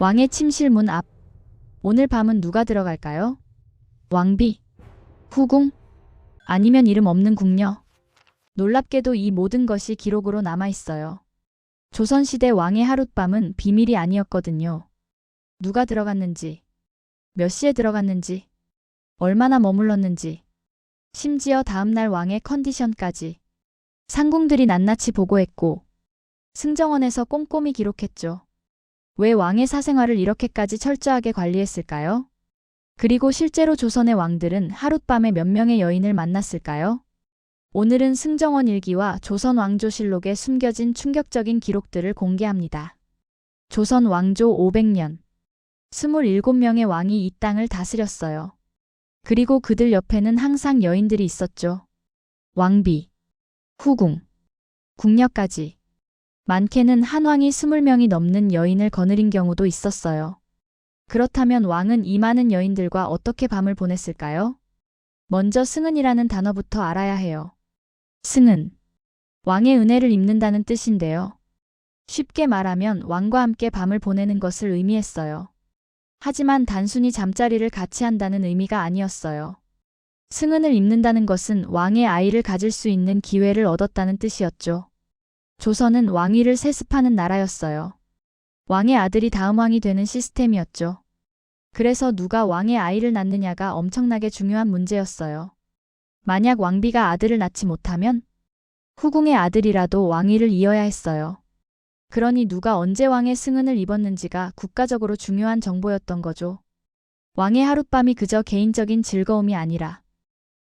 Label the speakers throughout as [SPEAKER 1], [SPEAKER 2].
[SPEAKER 1] 왕의 침실 문 앞. 오늘 밤은 누가 들어갈까요? 왕비? 후궁? 아니면 이름 없는 궁녀? 놀랍게도 이 모든 것이 기록으로 남아있어요. 조선시대 왕의 하룻밤은 비밀이 아니었거든요. 누가 들어갔는지, 몇 시에 들어갔는지, 얼마나 머물렀는지, 심지어 다음날 왕의 컨디션까지 상궁들이 낱낱이 보고했고 승정원에서 꼼꼼히 기록했죠. 왜 왕의 사생활을 이렇게까지 철저하게 관리했을까요? 그리고 실제로 조선의 왕들은 하룻밤에 몇 명의 여인을 만났을까요? 오늘은 승정원 일기와 조선 왕조실록에 숨겨진 충격적인 기록들을 공개합니다. 조선 왕조 500년. 27명의 왕이 이 땅을 다스렸어요. 그리고 그들 옆에는 항상 여인들이 있었죠. 왕비, 후궁, 궁녀까지. 많게는 한 왕이 20명이 넘는 여인을 거느린 경우도 있었어요. 그렇다면 왕은 이 많은 여인들과 어떻게 밤을 보냈을까요? 먼저 승은이라는 단어부터 알아야 해요. 승은, 왕의 은혜를 입는다는 뜻인데요. 쉽게 말하면 왕과 함께 밤을 보내는 것을 의미했어요. 하지만 단순히 잠자리를 같이 한다는 의미가 아니었어요. 승은을 입는다는 것은 왕의 아이를 가질 수 있는 기회를 얻었다는 뜻이었죠. 조선은 왕위를 세습하는 나라였어요. 왕의 아들이 다음 왕이 되는 시스템이었죠. 그래서 누가 왕의 아이를 낳느냐가 엄청나게 중요한 문제였어요. 만약 왕비가 아들을 낳지 못하면 후궁의 아들이라도 왕위를 이어야 했어요. 그러니 누가 언제 왕의 승은을 입었는지가 국가적으로 중요한 정보였던 거죠. 왕의 하룻밤이 그저 개인적인 즐거움이 아니라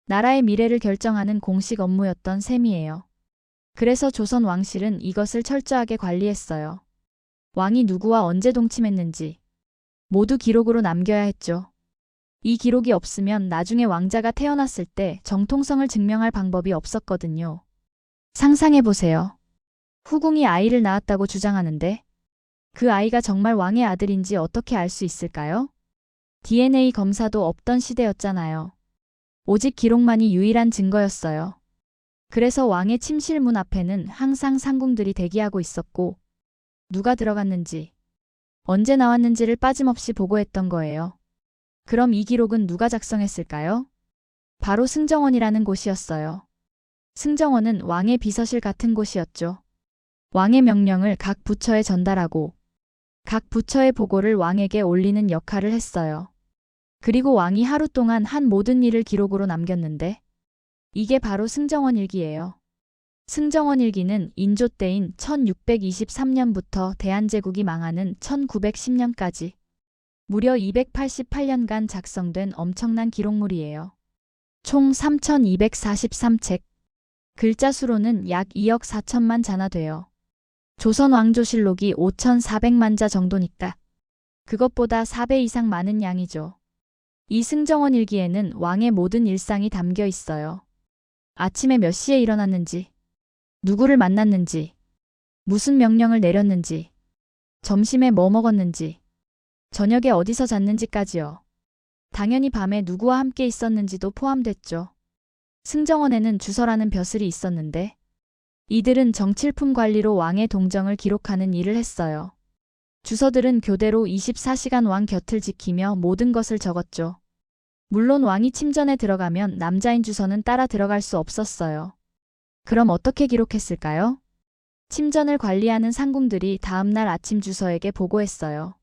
[SPEAKER 1] 나라의 미래를 결정하는 공식 업무였던 셈이에요. 그래서 조선 왕실은 이것을 철저하게 관리했어요. 왕이 누구와 언제 동침했는지 모두 기록으로 남겨야 했죠. 이 기록이 없으면 나중에 왕자가 태어났을 때 정통성을 증명할 방법이 없었거든요. 상상해보세요. 후궁이 아이를 낳았다고 주장하는데 그 아이가 정말 왕의 아들인지 어떻게 알 수 있을까요? DNA 검사도 없던 시대였잖아요. 오직 기록만이 유일한 증거였어요. 그래서 왕의 침실 문 앞에는 항상 상궁들이 대기하고 있었고 누가 들어갔는지, 언제 나왔는지를 빠짐없이 보고했던 거예요. 그럼 이 기록은 누가 작성했을까요? 바로 승정원이라는 곳이었어요. 승정원은 왕의 비서실 같은 곳이었죠. 왕의 명령을 각 부처에 전달하고 각 부처의 보고를 왕에게 올리는 역할을 했어요. 그리고 왕이 하루 동안 한 모든 일을 기록으로 남겼는데 이게 바로 승정원 일기예요. 승정원 일기는 인조 때인 1623년부터 대한제국이 망하는 1910년까지 무려 288년간 작성된 엄청난 기록물이에요. 총 3243책, 글자 수로는 약 2억 4천만 자나 돼요. 조선 왕조실록이 5,400만 자 정도니까 그것보다 4배 이상 많은 양이죠. 이 승정원 일기에는 왕의 모든 일상이 담겨 있어요. 아침에 몇 시에 일어났는지, 누구를 만났는지, 무슨 명령을 내렸는지, 점심에 뭐 먹었는지, 저녁에 어디서 잤는지까지요. 당연히 밤에 누구와 함께 있었는지도 포함됐죠. 승정원에는 주서라는 벼슬이 있었는데 이들은 정칠품 관리로 왕의 동정을 기록하는 일을 했어요. 주서들은 교대로 24시간 왕 곁을 지키며 모든 것을 적었죠. 물론 왕이 침전에 들어가면 남자인 주서는 따라 들어갈 수 없었어요. 그럼 어떻게 기록했을까요? 침전을 관리하는 상궁들이 다음날 아침 주서에게 보고했어요.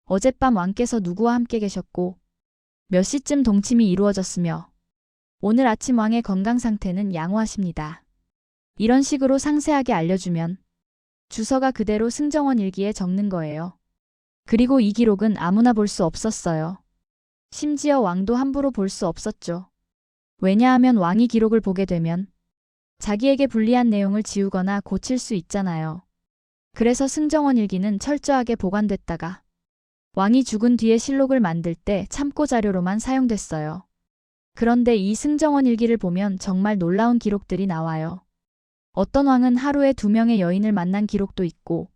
[SPEAKER 1] 어젯밤 왕께서 누구와 함께 계셨고 몇 시쯤 동침이 이루어졌으며 오늘 아침 왕의 건강 상태는 양호하십니다. 이런 식으로 상세하게 알려주면 주서가 그대로 승정원 일기에 적는 거예요. 그리고 이 기록은 아무나 볼 수 없었어요. 심지어 왕도 함부로 볼 수 없었죠. 왜냐하면 왕이 기록을 보게 되면 자기에게 불리한 내용을 지우거나 고칠 수 있잖아요. 그래서 승정원 일기는 철저하게 보관됐다가 왕이 죽은 뒤에 실록을 만들 때 참고 자료로만 사용됐어요. 그런데 이 승정원 일기를 보면 정말 놀라운 기록들이 나와요. 어떤 왕은 하루에 2명의 여인을 만난 기록도 있고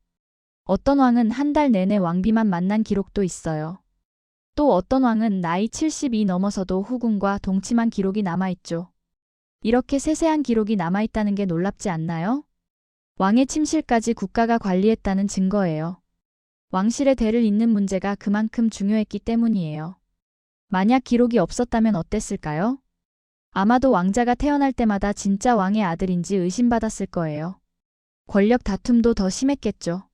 [SPEAKER 1] 어떤 왕은 한 달 내내 왕비만 만난 기록도 있어요. 또 어떤 왕은 나이 70이 넘어서도 후궁과 동침한 기록이 남아있죠. 이렇게 세세한 기록이 남아있다는 게 놀랍지 않나요? 왕의 침실까지 국가가 관리했다는 증거예요. 왕실의 대를 잇는 문제가 그만큼 중요했기 때문이에요. 만약 기록이 없었다면 어땠을까요? 아마도 왕자가 태어날 때마다 진짜 왕의 아들인지 의심받았을 거예요. 권력 다툼도 더 심했겠죠.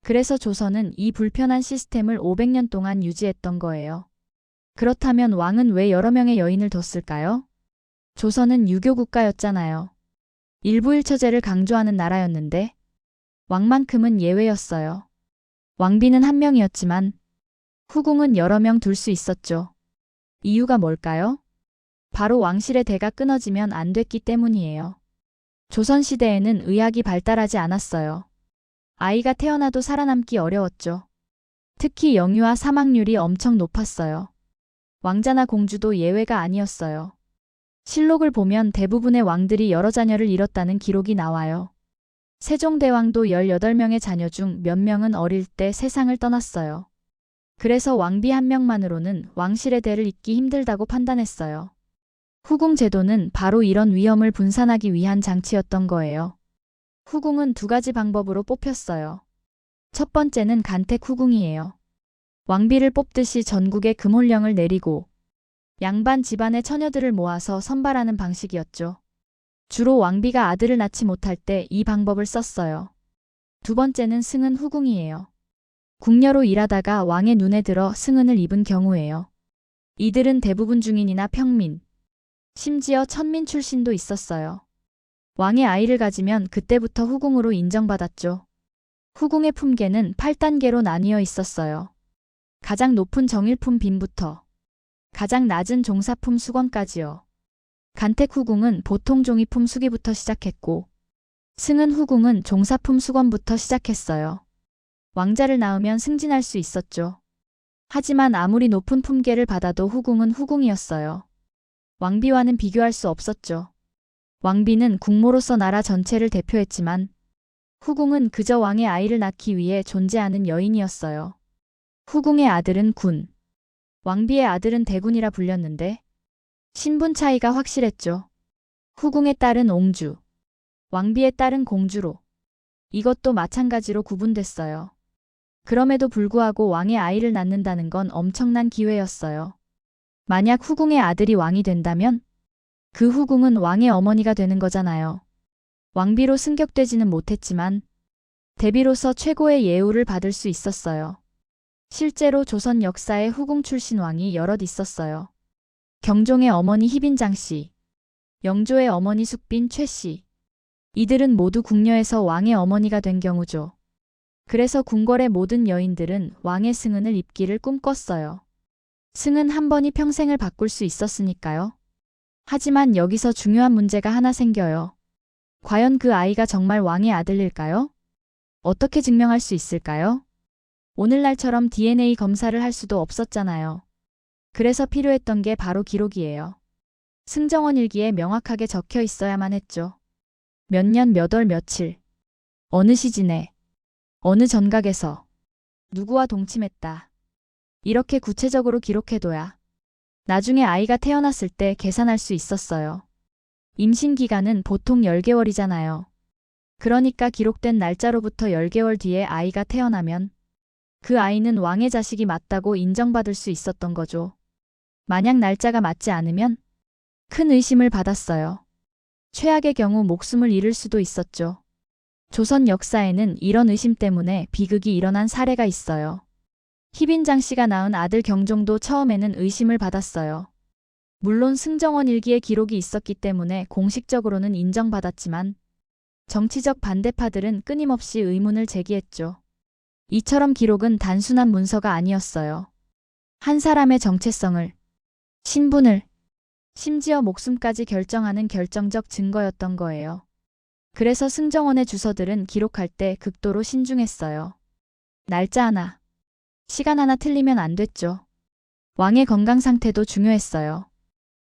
[SPEAKER 1] 그래서 조선은 이 불편한 시스템을 500년 동안 유지했던 거예요. 그렇다면 왕은 왜 여러 명의 여인을 뒀을까요? 조선은 유교 국가였잖아요. 일부일처제를 강조하는 나라였는데 왕만큼은 예외였어요. 왕비는 한 명이었지만 후궁은 여러 명 둘 수 있었죠. 이유가 뭘까요? 바로 왕실의 대가 끊어지면 안 됐기 때문이에요. 조선시대에는 의학이 발달하지 않았어요. 아이가 태어나도 살아남기 어려웠죠. 특히 영유아 사망률이 엄청 높았어요. 왕자나 공주도 예외가 아니었어요. 실록을 보면 대부분의 왕들이 여러 자녀를 잃었다는 기록이 나와요. 세종대왕도 18명의 자녀 중 몇 명은 어릴 때 세상을 떠났어요. 그래서 왕비 한 명만으로는 왕실의 대를 잇기 힘들다고 판단했어요. 후궁 제도는 바로 이런 위험을 분산하기 위한 장치였던 거예요. 후궁은 두 가지 방법으로 뽑혔어요. 첫 번째는 간택 후궁이에요. 왕비를 뽑듯이 전국에 금홀령을 내리고 양반 집안의 처녀들을 모아서 선발하는 방식이었죠. 주로 왕비가 아들을 낳지 못할 때 이 방법을 썼어요. 두 번째는 승은 후궁이에요. 궁녀로 일하다가 왕의 눈에 들어 승은을 입은 경우예요. 이들은 대부분 중인이나 평민, 심지어 천민 출신도 있었어요. 왕의 아이를 가지면 그때부터 후궁으로 인정받았죠. 후궁의 품계는 8단계로 나뉘어 있었어요. 가장 높은 정일품 빈부터 가장 낮은 종사품 수건까지요. 간택 후궁은 보통 종이품 수기부터 시작했고 승은 후궁은 종사품 수건부터 시작했어요. 왕자를 낳으면 승진할 수 있었죠. 하지만 아무리 높은 품계를 받아도 후궁은 후궁이었어요. 왕비와는 비교할 수 없었죠. 왕비는 국모로서 나라 전체를 대표했지만 후궁은 그저 왕의 아이를 낳기 위해 존재하는 여인이었어요. 후궁의 아들은 군, 왕비의 아들은 대군이라 불렸는데 신분 차이가 확실했죠. 후궁의 딸은 옹주, 왕비의 딸은 공주로. 이것도 마찬가지로 구분됐어요. 그럼에도 불구하고 왕의 아이를 낳는다는 건 엄청난 기회였어요. 만약 후궁의 아들이 왕이 된다면 그 후궁은 왕의 어머니가 되는 거잖아요. 왕비로 승격되지는 못했지만 대비로서 최고의 예우를 받을 수 있었어요. 실제로 조선 역사에 후궁 출신 왕이 여럿 있었어요. 경종의 어머니 희빈장씨, 영조의 어머니 숙빈 최씨. 이들은 모두 궁녀에서 왕의 어머니가 된 경우죠. 그래서 궁궐의 모든 여인들은 왕의 승은을 입기를 꿈꿨어요. 승은 한 번이 평생을 바꿀 수 있었으니까요. 하지만 여기서 중요한 문제가 하나 생겨요. 과연 그 아이가 정말 왕의 아들일까요? 어떻게 증명할 수 있을까요? 오늘날처럼 DNA 검사를 할 수도 없었잖아요. 그래서 필요했던 게 바로 기록이에요. 승정원 일기에 명확하게 적혀 있어야만 했죠. 몇 년 몇 월 며칠, 어느 시즌에, 어느 전각에서, 누구와 동침했다. 이렇게 구체적으로 기록해둬야 나중에 아이가 태어났을 때 계산할 수 있었어요. 임신 기간은 보통 10개월이잖아요. 그러니까 기록된 날짜로부터 10개월 뒤에 아이가 태어나면 그 아이는 왕의 자식이 맞다고 인정받을 수 있었던 거죠. 만약 날짜가 맞지 않으면 큰 의심을 받았어요. 최악의 경우 목숨을 잃을 수도 있었죠. 조선 역사에는 이런 의심 때문에 비극이 일어난 사례가 있어요. 희빈장 씨가 낳은 아들 경종도 처음에는 의심을 받았어요. 물론 승정원 일기에 기록이 있었기 때문에 공식적으로는 인정받았지만 정치적 반대파들은 끊임없이 의문을 제기했죠. 이처럼 기록은 단순한 문서가 아니었어요. 한 사람의 정체성을, 신분을, 심지어 목숨까지 결정하는 결정적 증거였던 거예요. 그래서 승정원의 주서들은 기록할 때 극도로 신중했어요. 날짜 하나, 시간 하나 틀리면 안 됐죠. 왕의 건강 상태도 중요했어요.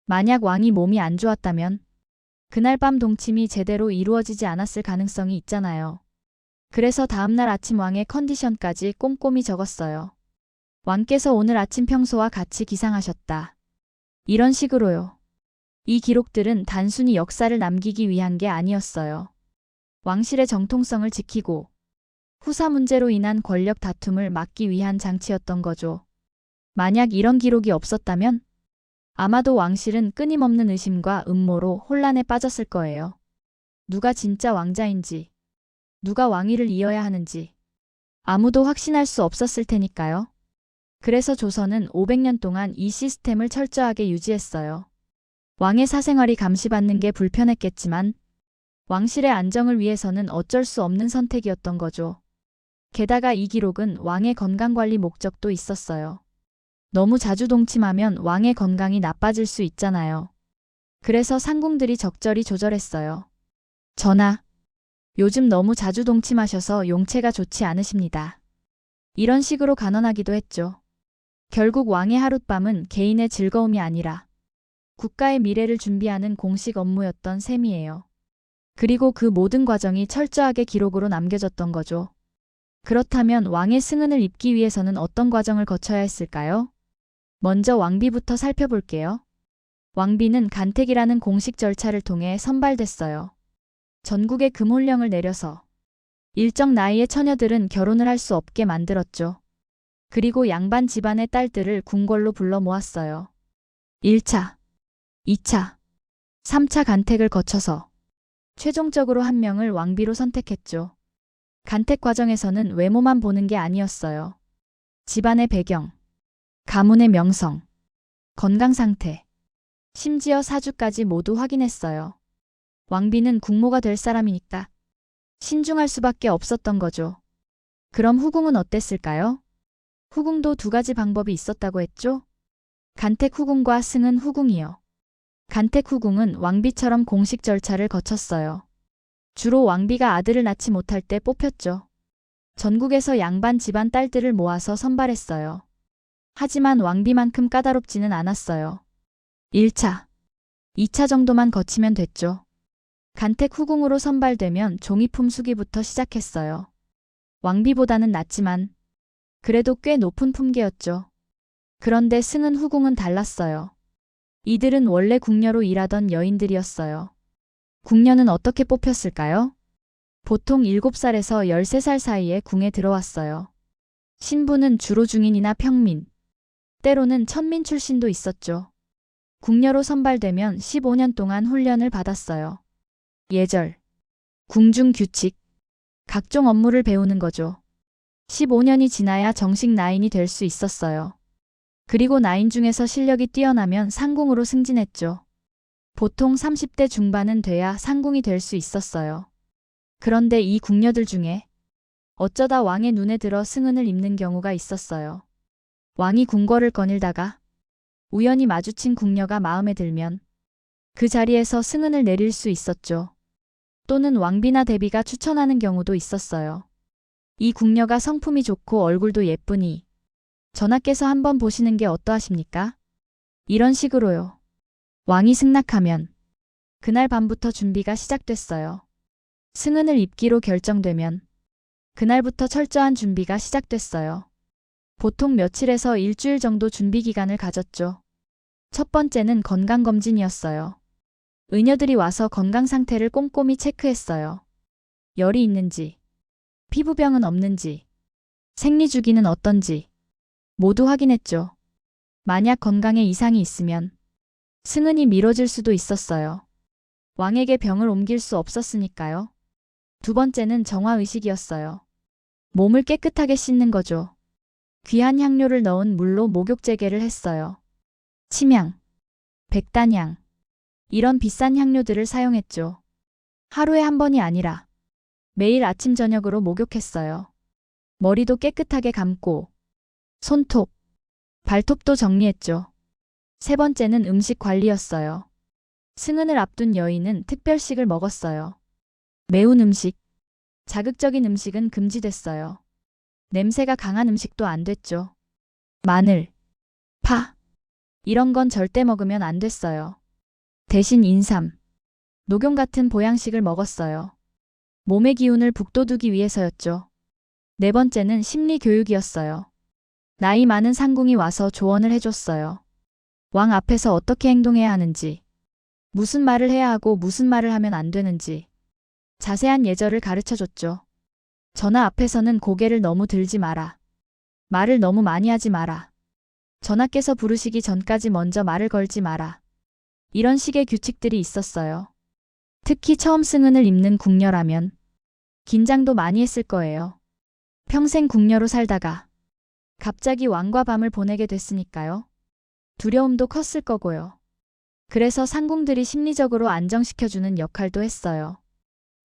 [SPEAKER 1] 만약 왕이 몸이 안 좋았다면 그날 밤 동침이 제대로 이루어지지 않았을 가능성이 있잖아요. 그래서 다음날 아침 왕의 컨디션까지 꼼꼼히 적었어요. 왕께서 오늘 아침 평소와 같이 기상하셨다. 이런 식으로요. 이 기록들은 단순히 역사를 남기기 위한 게 아니었어요. 왕실의 정통성을 지키고 후사 문제로 인한 권력 다툼을 막기 위한 장치였던 거죠. 만약 이런 기록이 없었다면 아마도 왕실은 끊임없는 의심과 음모로 혼란에 빠졌을 거예요. 누가 진짜 왕자인지, 누가 왕위를 이어야 하는지 아무도 확신할 수 없었을 테니까요. 그래서 조선은 500년 동안 이 시스템을 철저하게 유지했어요. 왕의 사생활이 감시받는 게 불편했겠지만 왕실의 안정을 위해서는 어쩔 수 없는 선택이었던 거죠. 게다가 이 기록은 왕의 건강관리 목적도 있었어요. 너무 자주 동침하면 왕의 건강이 나빠질 수 있잖아요. 그래서 상궁들이 적절히 조절했어요. 전하, 요즘 너무 자주 동침하셔서 용체가 좋지 않으십니다. 이런 식으로 간언하기도 했죠. 결국 왕의 하룻밤은 개인의 즐거움이 아니라 국가의 미래를 준비하는 공식 업무였던 셈이에요. 그리고 그 모든 과정이 철저하게 기록으로 남겨졌던 거죠. 그렇다면 왕의 승은을 입기 위해서는 어떤 과정을 거쳐야 했을까요? 먼저 왕비부터 살펴볼게요. 왕비는 간택이라는 공식 절차를 통해 선발됐어요. 전국에 금혼령을 내려서 일정 나이의 처녀들은 결혼을 할 수 없게 만들었죠. 그리고 양반 집안의 딸들을 궁궐로 불러 모았어요. 1차, 2차, 3차 간택을 거쳐서 최종적으로 한 명을 왕비로 선택했죠. 간택 과정에서는 외모만 보는 게 아니었어요. 집안의 배경, 가문의 명성, 건강 상태, 심지어 사주까지 모두 확인했어요. 왕비는 국모가 될 사람이니까 신중할 수밖에 없었던 거죠. 그럼 후궁은 어땠을까요? 후궁도 두 가지 방법이 있었다고 했죠? 간택 후궁과 승은 후궁이요. 간택 후궁은 왕비처럼 공식 절차를 거쳤어요. 주로 왕비가 아들을 낳지 못할 때 뽑혔죠. 전국에서 양반 집안 딸들을 모아서 선발했어요. 하지만 왕비만큼 까다롭지는 않았어요. 1차, 2차 정도만 거치면 됐죠. 간택 후궁으로 선발되면 종이품 수기부터 시작했어요. 왕비보다는 낫지만 그래도 꽤 높은 품계였죠. 그런데 승은 후궁은 달랐어요. 이들은 원래 궁녀로 일하던 여인들이었어요. 궁녀는 어떻게 뽑혔을까요? 보통 7살에서 13살 사이에 궁에 들어왔어요. 신부는 주로 중인이나 평민, 때로는 천민 출신도 있었죠. 궁녀로 선발되면 15년 동안 훈련을 받았어요. 예절, 궁중 규칙, 각종 업무를 배우는 거죠. 15년이 지나야 정식 나인이 될 수 있었어요. 그리고 나인 중에서 실력이 뛰어나면 상궁으로 승진했죠. 보통 30대 중반은 돼야 상궁이 될 수 있었어요. 그런데 이 궁녀들 중에 어쩌다 왕의 눈에 들어 승은을 입는 경우가 있었어요. 왕이 궁궐을 거닐다가 우연히 마주친 궁녀가 마음에 들면 그 자리에서 승은을 내릴 수 있었죠. 또는 왕비나 대비가 추천하는 경우도 있었어요. 이 궁녀가 성품이 좋고 얼굴도 예쁘니 전하께서 한번 보시는 게 어떠하십니까? 이런 식으로요. 왕이 승낙하면 그날 밤부터 준비가 시작됐어요. 승은을 입기로 결정되면 그날부터 철저한 준비가 시작됐어요. 보통 며칠에서 일주일 정도 준비 기간을 가졌죠. 첫 번째는 건강검진이었어요. 의녀들이 와서 건강 상태를 꼼꼼히 체크했어요. 열이 있는지, 피부병은 없는지, 생리주기는 어떤지 모두 확인했죠. 만약 건강에 이상이 있으면 승은이 미뤄질 수도 있었어요. 왕에게 병을 옮길 수 없었으니까요. 두 번째는 정화의식이었어요. 몸을 깨끗하게 씻는 거죠. 귀한 향료를 넣은 물로 목욕재개를 했어요. 침향, 백단향, 이런 비싼 향료들을 사용했죠. 하루에 한 번이 아니라 매일 아침 저녁으로 목욕했어요. 머리도 깨끗하게 감고 손톱, 발톱도 정리했죠. 세 번째는 음식 관리였어요. 승은을 앞둔 여인은 특별식을 먹었어요. 매운 음식, 자극적인 음식은 금지됐어요. 냄새가 강한 음식도 안 됐죠. 마늘, 파, 이런 건 절대 먹으면 안 됐어요. 대신 인삼, 녹용 같은 보양식을 먹었어요. 몸의 기운을 북돋우기 위해서였죠. 네 번째는 심리 교육이었어요. 나이 많은 상궁이 와서 조언을 해줬어요. 왕 앞에서 어떻게 행동해야 하는지, 무슨 말을 해야 하고 무슨 말을 하면 안 되는지 자세한 예절을 가르쳐줬죠. 전하 앞에서는 고개를 너무 들지 마라. 말을 너무 많이 하지 마라. 전하께서 부르시기 전까지 먼저 말을 걸지 마라. 이런 식의 규칙들이 있었어요. 특히 처음 승은을 입는 궁녀라면 긴장도 많이 했을 거예요. 평생 궁녀로 살다가 갑자기 왕과 밤을 보내게 됐으니까요. 두려움도 컸을 거고요. 그래서 상궁들이 심리적으로 안정시켜주는 역할도 했어요.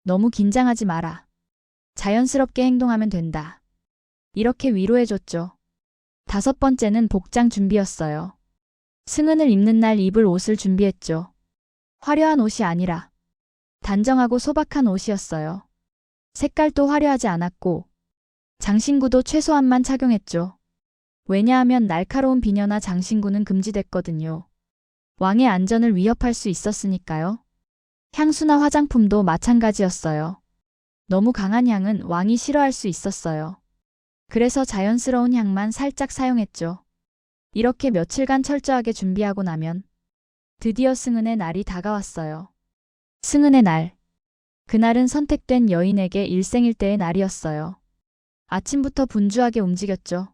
[SPEAKER 1] 너무 긴장하지 마라. 자연스럽게 행동하면 된다. 이렇게 위로해줬죠. 5번째는 복장 준비였어요. 승은을 입는 날 입을 옷을 준비했죠. 화려한 옷이 아니라 단정하고 소박한 옷이었어요. 색깔도 화려하지 않았고 장신구도 최소한만 착용했죠. 왜냐하면 날카로운 비녀나 장신구는 금지됐거든요. 왕의 안전을 위협할 수 있었으니까요. 향수나 화장품도 마찬가지였어요. 너무 강한 향은 왕이 싫어할 수 있었어요. 그래서 자연스러운 향만 살짝 사용했죠. 이렇게 며칠간 철저하게 준비하고 나면 드디어 승은의 날이 다가왔어요. 승은의 날. 그날은 선택된 여인에게 일생일대의 날이었어요. 아침부터 분주하게 움직였죠.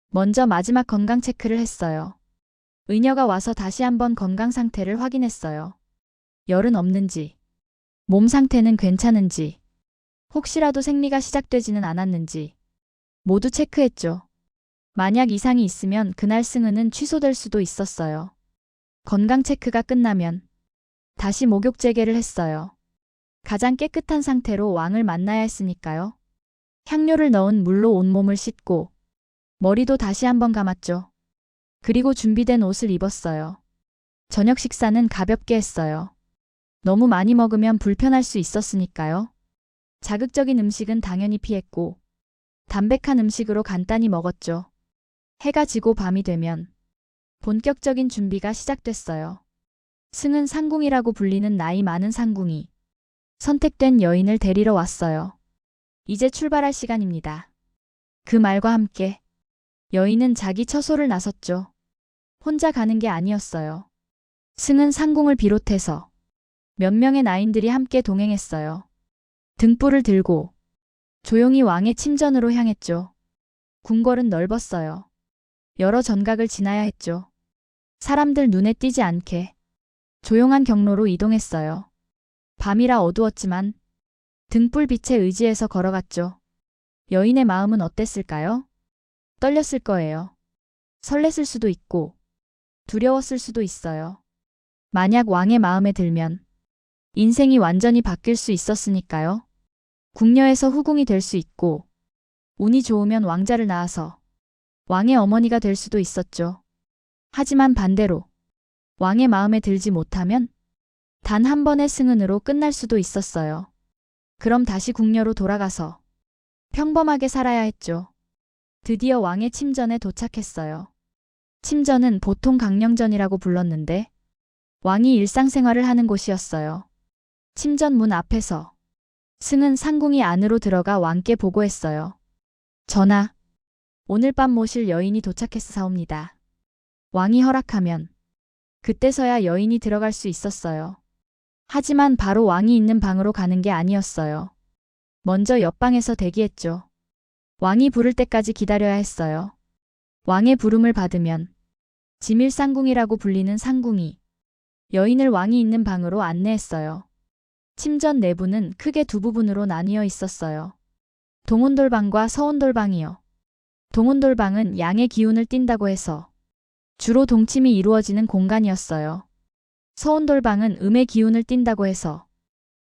[SPEAKER 1] 먼저 마지막 건강 체크를 했어요. 의녀가 와서 다시 한번 건강 상태를 확인했어요. 열은 없는지, 몸 상태는 괜찮은지, 혹시라도 생리가 시작되지는 않았는지 모두 체크했죠. 만약 이상이 있으면 그날 승은은 취소될 수도 있었어요. 건강 체크가 끝나면 다시 목욕 재개를 했어요. 가장 깨끗한 상태로 왕을 만나야 했으니까요. 향료를 넣은 물로 온몸을 씻고 머리도 다시 한번 감았죠. 그리고 준비된 옷을 입었어요. 저녁 식사는 가볍게 했어요. 너무 많이 먹으면 불편할 수 있었으니까요. 자극적인 음식은 당연히 피했고 담백한 음식으로 간단히 먹었죠. 해가 지고 밤이 되면 본격적인 준비가 시작됐어요. 승은 상궁이라고 불리는 나이 많은 상궁이 선택된 여인을 데리러 왔어요. 이제 출발할 시간입니다. 그 말과 함께 여인은 자기 처소를 나섰죠. 혼자 가는 게 아니었어요. 승은 상궁을 비롯해서 몇 명의 나인들이 함께 동행했어요. 등불을 들고 조용히 왕의 침전으로 향했죠. 궁궐은 넓었어요. 여러 전각을 지나야 했죠. 사람들 눈에 띄지 않게 조용한 경로로 이동했어요. 밤이라 어두웠지만 등불빛에 의지해서 걸어갔죠. 여인의 마음은 어땠을까요? 떨렸을 거예요. 설렜을 수도 있고 두려웠을 수도 있어요. 만약 왕의 마음에 들면 인생이 완전히 바뀔 수 있었으니까요. 궁녀에서 후궁이 될 수 있고 운이 좋으면 왕자를 낳아서 왕의 어머니가 될 수도 있었죠. 하지만 반대로 왕의 마음에 들지 못하면 단 한 번의 승은으로 끝날 수도 있었어요. 그럼 다시 궁녀로 돌아가서 평범하게 살아야 했죠. 드디어 왕의 침전에 도착했어요. 침전은 보통 강령전이라고 불렀는데 왕이 일상생활을 하는 곳이었어요. 침전 문 앞에서 승은 상궁이 안으로 들어가 왕께 보고했어요. 전하, 오늘 밤 모실 여인이 도착했사옵니다. 왕이 허락하면 그때서야 여인이 들어갈 수 있었어요. 하지만 바로 왕이 있는 방으로 가는 게 아니었어요. 먼저 옆방에서 대기했죠. 왕이 부를 때까지 기다려야 했어요. 왕의 부름을 받으면 지밀상궁이라고 불리는 상궁이 여인을 왕이 있는 방으로 안내했어요. 침전 내부는 크게 두 부분으로 나뉘어 있었어요. 동온돌방과 서온돌방이요. 동온돌방은 양의 기운을 띈다고 해서 주로 동침이 이루어지는 공간이었어요. 서온돌방은 음의 기운을 띈다고 해서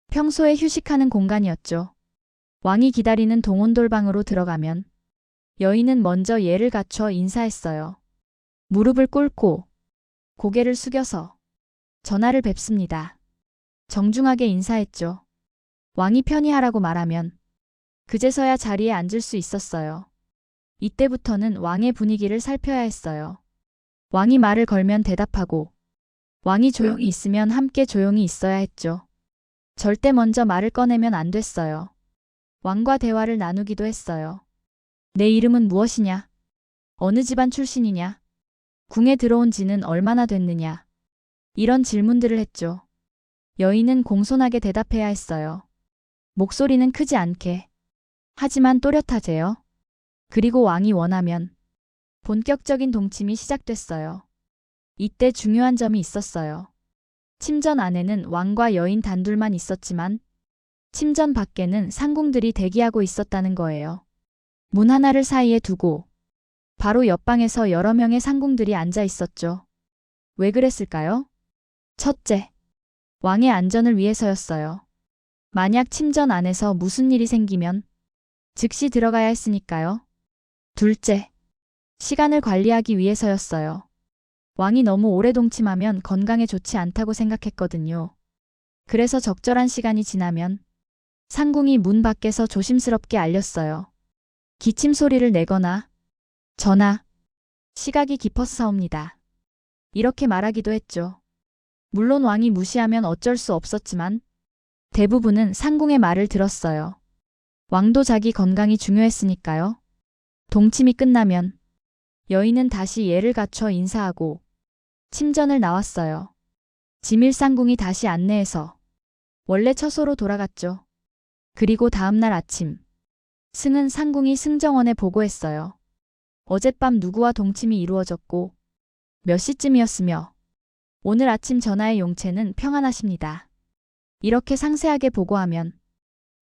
[SPEAKER 1] 평소에 휴식하는 공간이었죠. 왕이 기다리는 동온돌방으로 들어가면 여인은 먼저 예를 갖춰 인사했어요. 무릎을 꿇고 고개를 숙여서 전하를 뵙습니다. 정중하게 인사했죠. 왕이 편히 하라고 말하면 그제서야 자리에 앉을 수 있었어요. 이때부터는 왕의 분위기를 살펴야 했어요. 왕이 말을 걸면 대답하고 왕이 조용히 있으면 함께 조용히 있어야 했죠. 절대 먼저 말을 꺼내면 안 됐어요. 왕과 대화를 나누기도 했어요. 내 이름은 무엇이냐? 어느 집안 출신이냐? 궁에 들어온 지는 얼마나 됐느냐? 이런 질문들을 했죠. 여인은 공손하게 대답해야 했어요. 목소리는 크지 않게. 하지만 또렷하제요. 그리고 왕이 원하면 본격적인 동침이 시작됐어요. 이때 중요한 점이 있었어요. 침전 안에는 왕과 여인 단둘만 있었지만 침전 밖에는 상궁들이 대기하고 있었다는 거예요. 문 하나를 사이에 두고 바로 옆방에서 여러 명의 상궁들이 앉아 있었죠. 왜 그랬을까요? 첫째, 왕의 안전을 위해서였어요. 만약 침전 안에서 무슨 일이 생기면 즉시 들어가야 했으니까요. 둘째, 시간을 관리하기 위해서였어요. 왕이 너무 오래 동침하면 건강에 좋지 않다고 생각했거든요. 그래서 적절한 시간이 지나면 상궁이 문 밖에서 조심스럽게 알렸어요. 기침 소리를 내거나 전하, 시각이 깊어서옵니다. 이렇게 말하기도 했죠. 물론 왕이 무시하면 어쩔 수 없었지만 대부분은 상궁의 말을 들었어요. 왕도 자기 건강이 중요했으니까요. 동침이 끝나면 여인은 다시 예를 갖춰 인사하고 침전을 나왔어요. 지밀상궁이 다시 안내해서 원래 처소로 돌아갔죠. 그리고 다음날 아침, 승은 상궁이 승정원에 보고했어요. 어젯밤 누구와 동침이 이루어졌고 몇 시쯤이었으며 오늘 아침 전하의 용체는 평안하십니다. 이렇게 상세하게 보고하면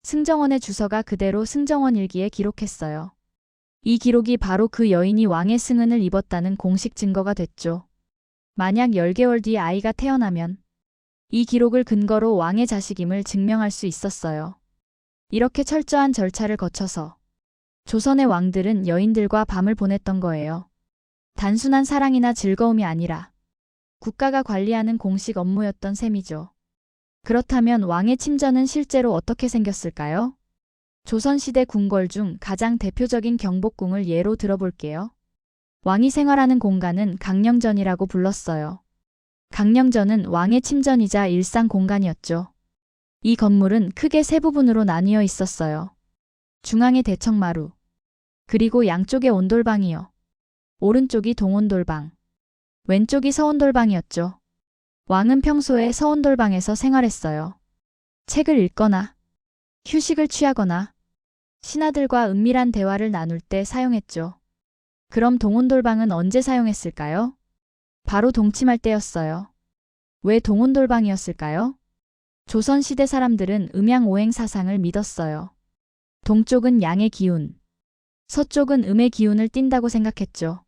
[SPEAKER 1] 승정원의 주서가 그대로 승정원 일기에 기록했어요. 이 기록이 바로 그 여인이 왕의 승은을 입었다는 공식 증거가 됐죠. 만약 10개월 뒤에 아이가 태어나면 이 기록을 근거로 왕의 자식임을 증명할 수 있었어요. 이렇게 철저한 절차를 거쳐서 조선의 왕들은 여인들과 밤을 보냈던 거예요. 단순한 사랑이나 즐거움이 아니라 국가가 관리하는 공식 업무였던 셈이죠. 그렇다면 왕의 침전은 실제로 어떻게 생겼을까요? 조선시대 궁궐 중 가장 대표적인 경복궁을 예로 들어볼게요. 왕이 생활하는 공간은 강령전이라고 불렀어요. 강령전은 왕의 침전이자 일상 공간이었죠. 이 건물은 크게 세 부분으로 나뉘어 있었어요. 중앙에 대청마루, 그리고 양쪽에 온돌방이요. 오른쪽이 동온돌방, 왼쪽이 서온돌방이었죠. 왕은 평소에 서온돌방에서 생활했어요. 책을 읽거나 휴식을 취하거나 신하들과 은밀한 대화를 나눌 때 사용했죠. 그럼 동온돌방은 언제 사용했을까요? 바로 동침할 때였어요. 왜 동온돌방이었을까요? 조선시대 사람들은 음양오행 사상을 믿었어요. 동쪽은 양의 기운, 서쪽은 음의 기운을 띈다고 생각했죠.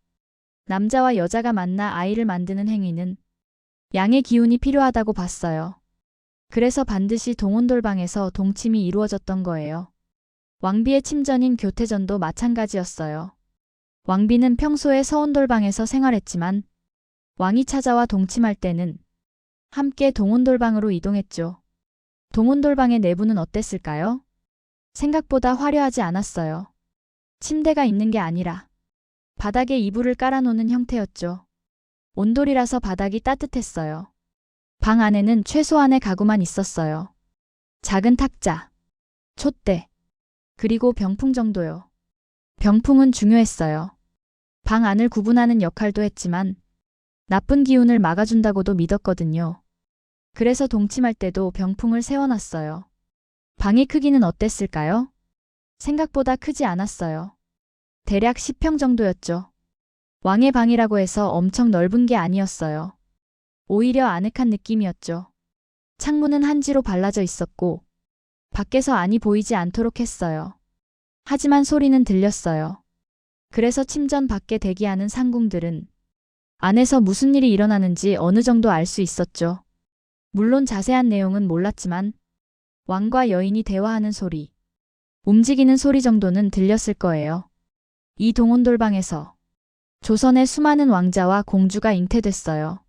[SPEAKER 1] 남자와 여자가 만나 아이를 만드는 행위는 양의 기운이 필요하다고 봤어요. 그래서 반드시 동온돌방에서 동침이 이루어졌던 거예요. 왕비의 침전인 교태전도 마찬가지였어요. 왕비는 평소에 서온돌방에서 생활했지만 왕이 찾아와 동침할 때는 함께 동온돌방으로 이동했죠. 동온돌방의 내부는 어땠을까요? 생각보다 화려하지 않았어요. 침대가 있는 게 아니라 바닥에 이불을 깔아놓는 형태였죠. 온돌이라서 바닥이 따뜻했어요. 방 안에는 최소한의 가구만 있었어요. 작은 탁자, 촛대, 그리고 병풍 정도요. 병풍은 중요했어요. 방 안을 구분하는 역할도 했지만 나쁜 기운을 막아준다고도 믿었거든요. 그래서 동침할 때도 병풍을 세워놨어요. 방의 크기는 어땠을까요? 생각보다 크지 않았어요. 대략 10평 정도였죠. 왕의 방이라고 해서 엄청 넓은 게 아니었어요. 오히려 아늑한 느낌이었죠. 창문은 한지로 발라져 있었고 밖에서 안이 보이지 않도록 했어요. 하지만 소리는 들렸어요. 그래서 침전 밖에 대기하는 상궁들은 안에서 무슨 일이 일어나는지 어느 정도 알 수 있었죠. 물론 자세한 내용은 몰랐지만 왕과 여인이 대화하는 소리, 움직이는 소리 정도는 들렸을 거예요. 이 동온돌방에서 조선의 수많은 왕자와 공주가 잉태됐어요.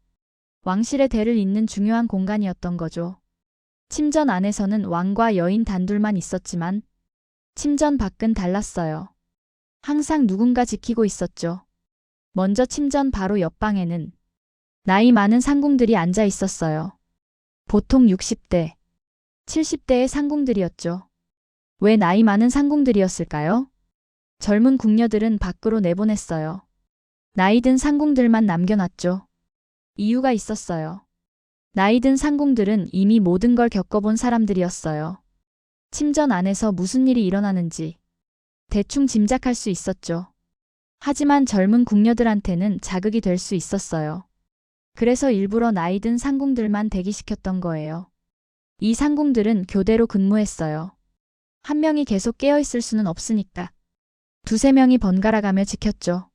[SPEAKER 1] 왕실의 대를 잇는 중요한 공간이었던 거죠. 침전 안에서는 왕과 여인 단둘만 있었지만 침전 밖은 달랐어요. 항상 누군가 지키고 있었죠. 먼저 침전 바로 옆방에는 나이 많은 상궁들이 앉아 있었어요. 보통 60대, 70대의 상궁들이었죠. 왜 나이 많은 상궁들이었을까요? 젊은 궁녀들은 밖으로 내보냈어요. 나이 든 상궁들만 남겨놨죠. 이유가 있었어요. 나이 든 상궁들은 이미 모든 걸 겪어본 사람들이었어요. 침전 안에서 무슨 일이 일어나는지 대충 짐작할 수 있었죠. 하지만 젊은 궁녀들한테는 자극이 될 수 있었어요. 그래서 일부러 나이 든 상궁들만 대기시켰던 거예요. 이 상궁들은 교대로 근무했어요. 한 명이 계속 깨어있을 수는 없으니까. 두세 명이 번갈아가며 지켰죠.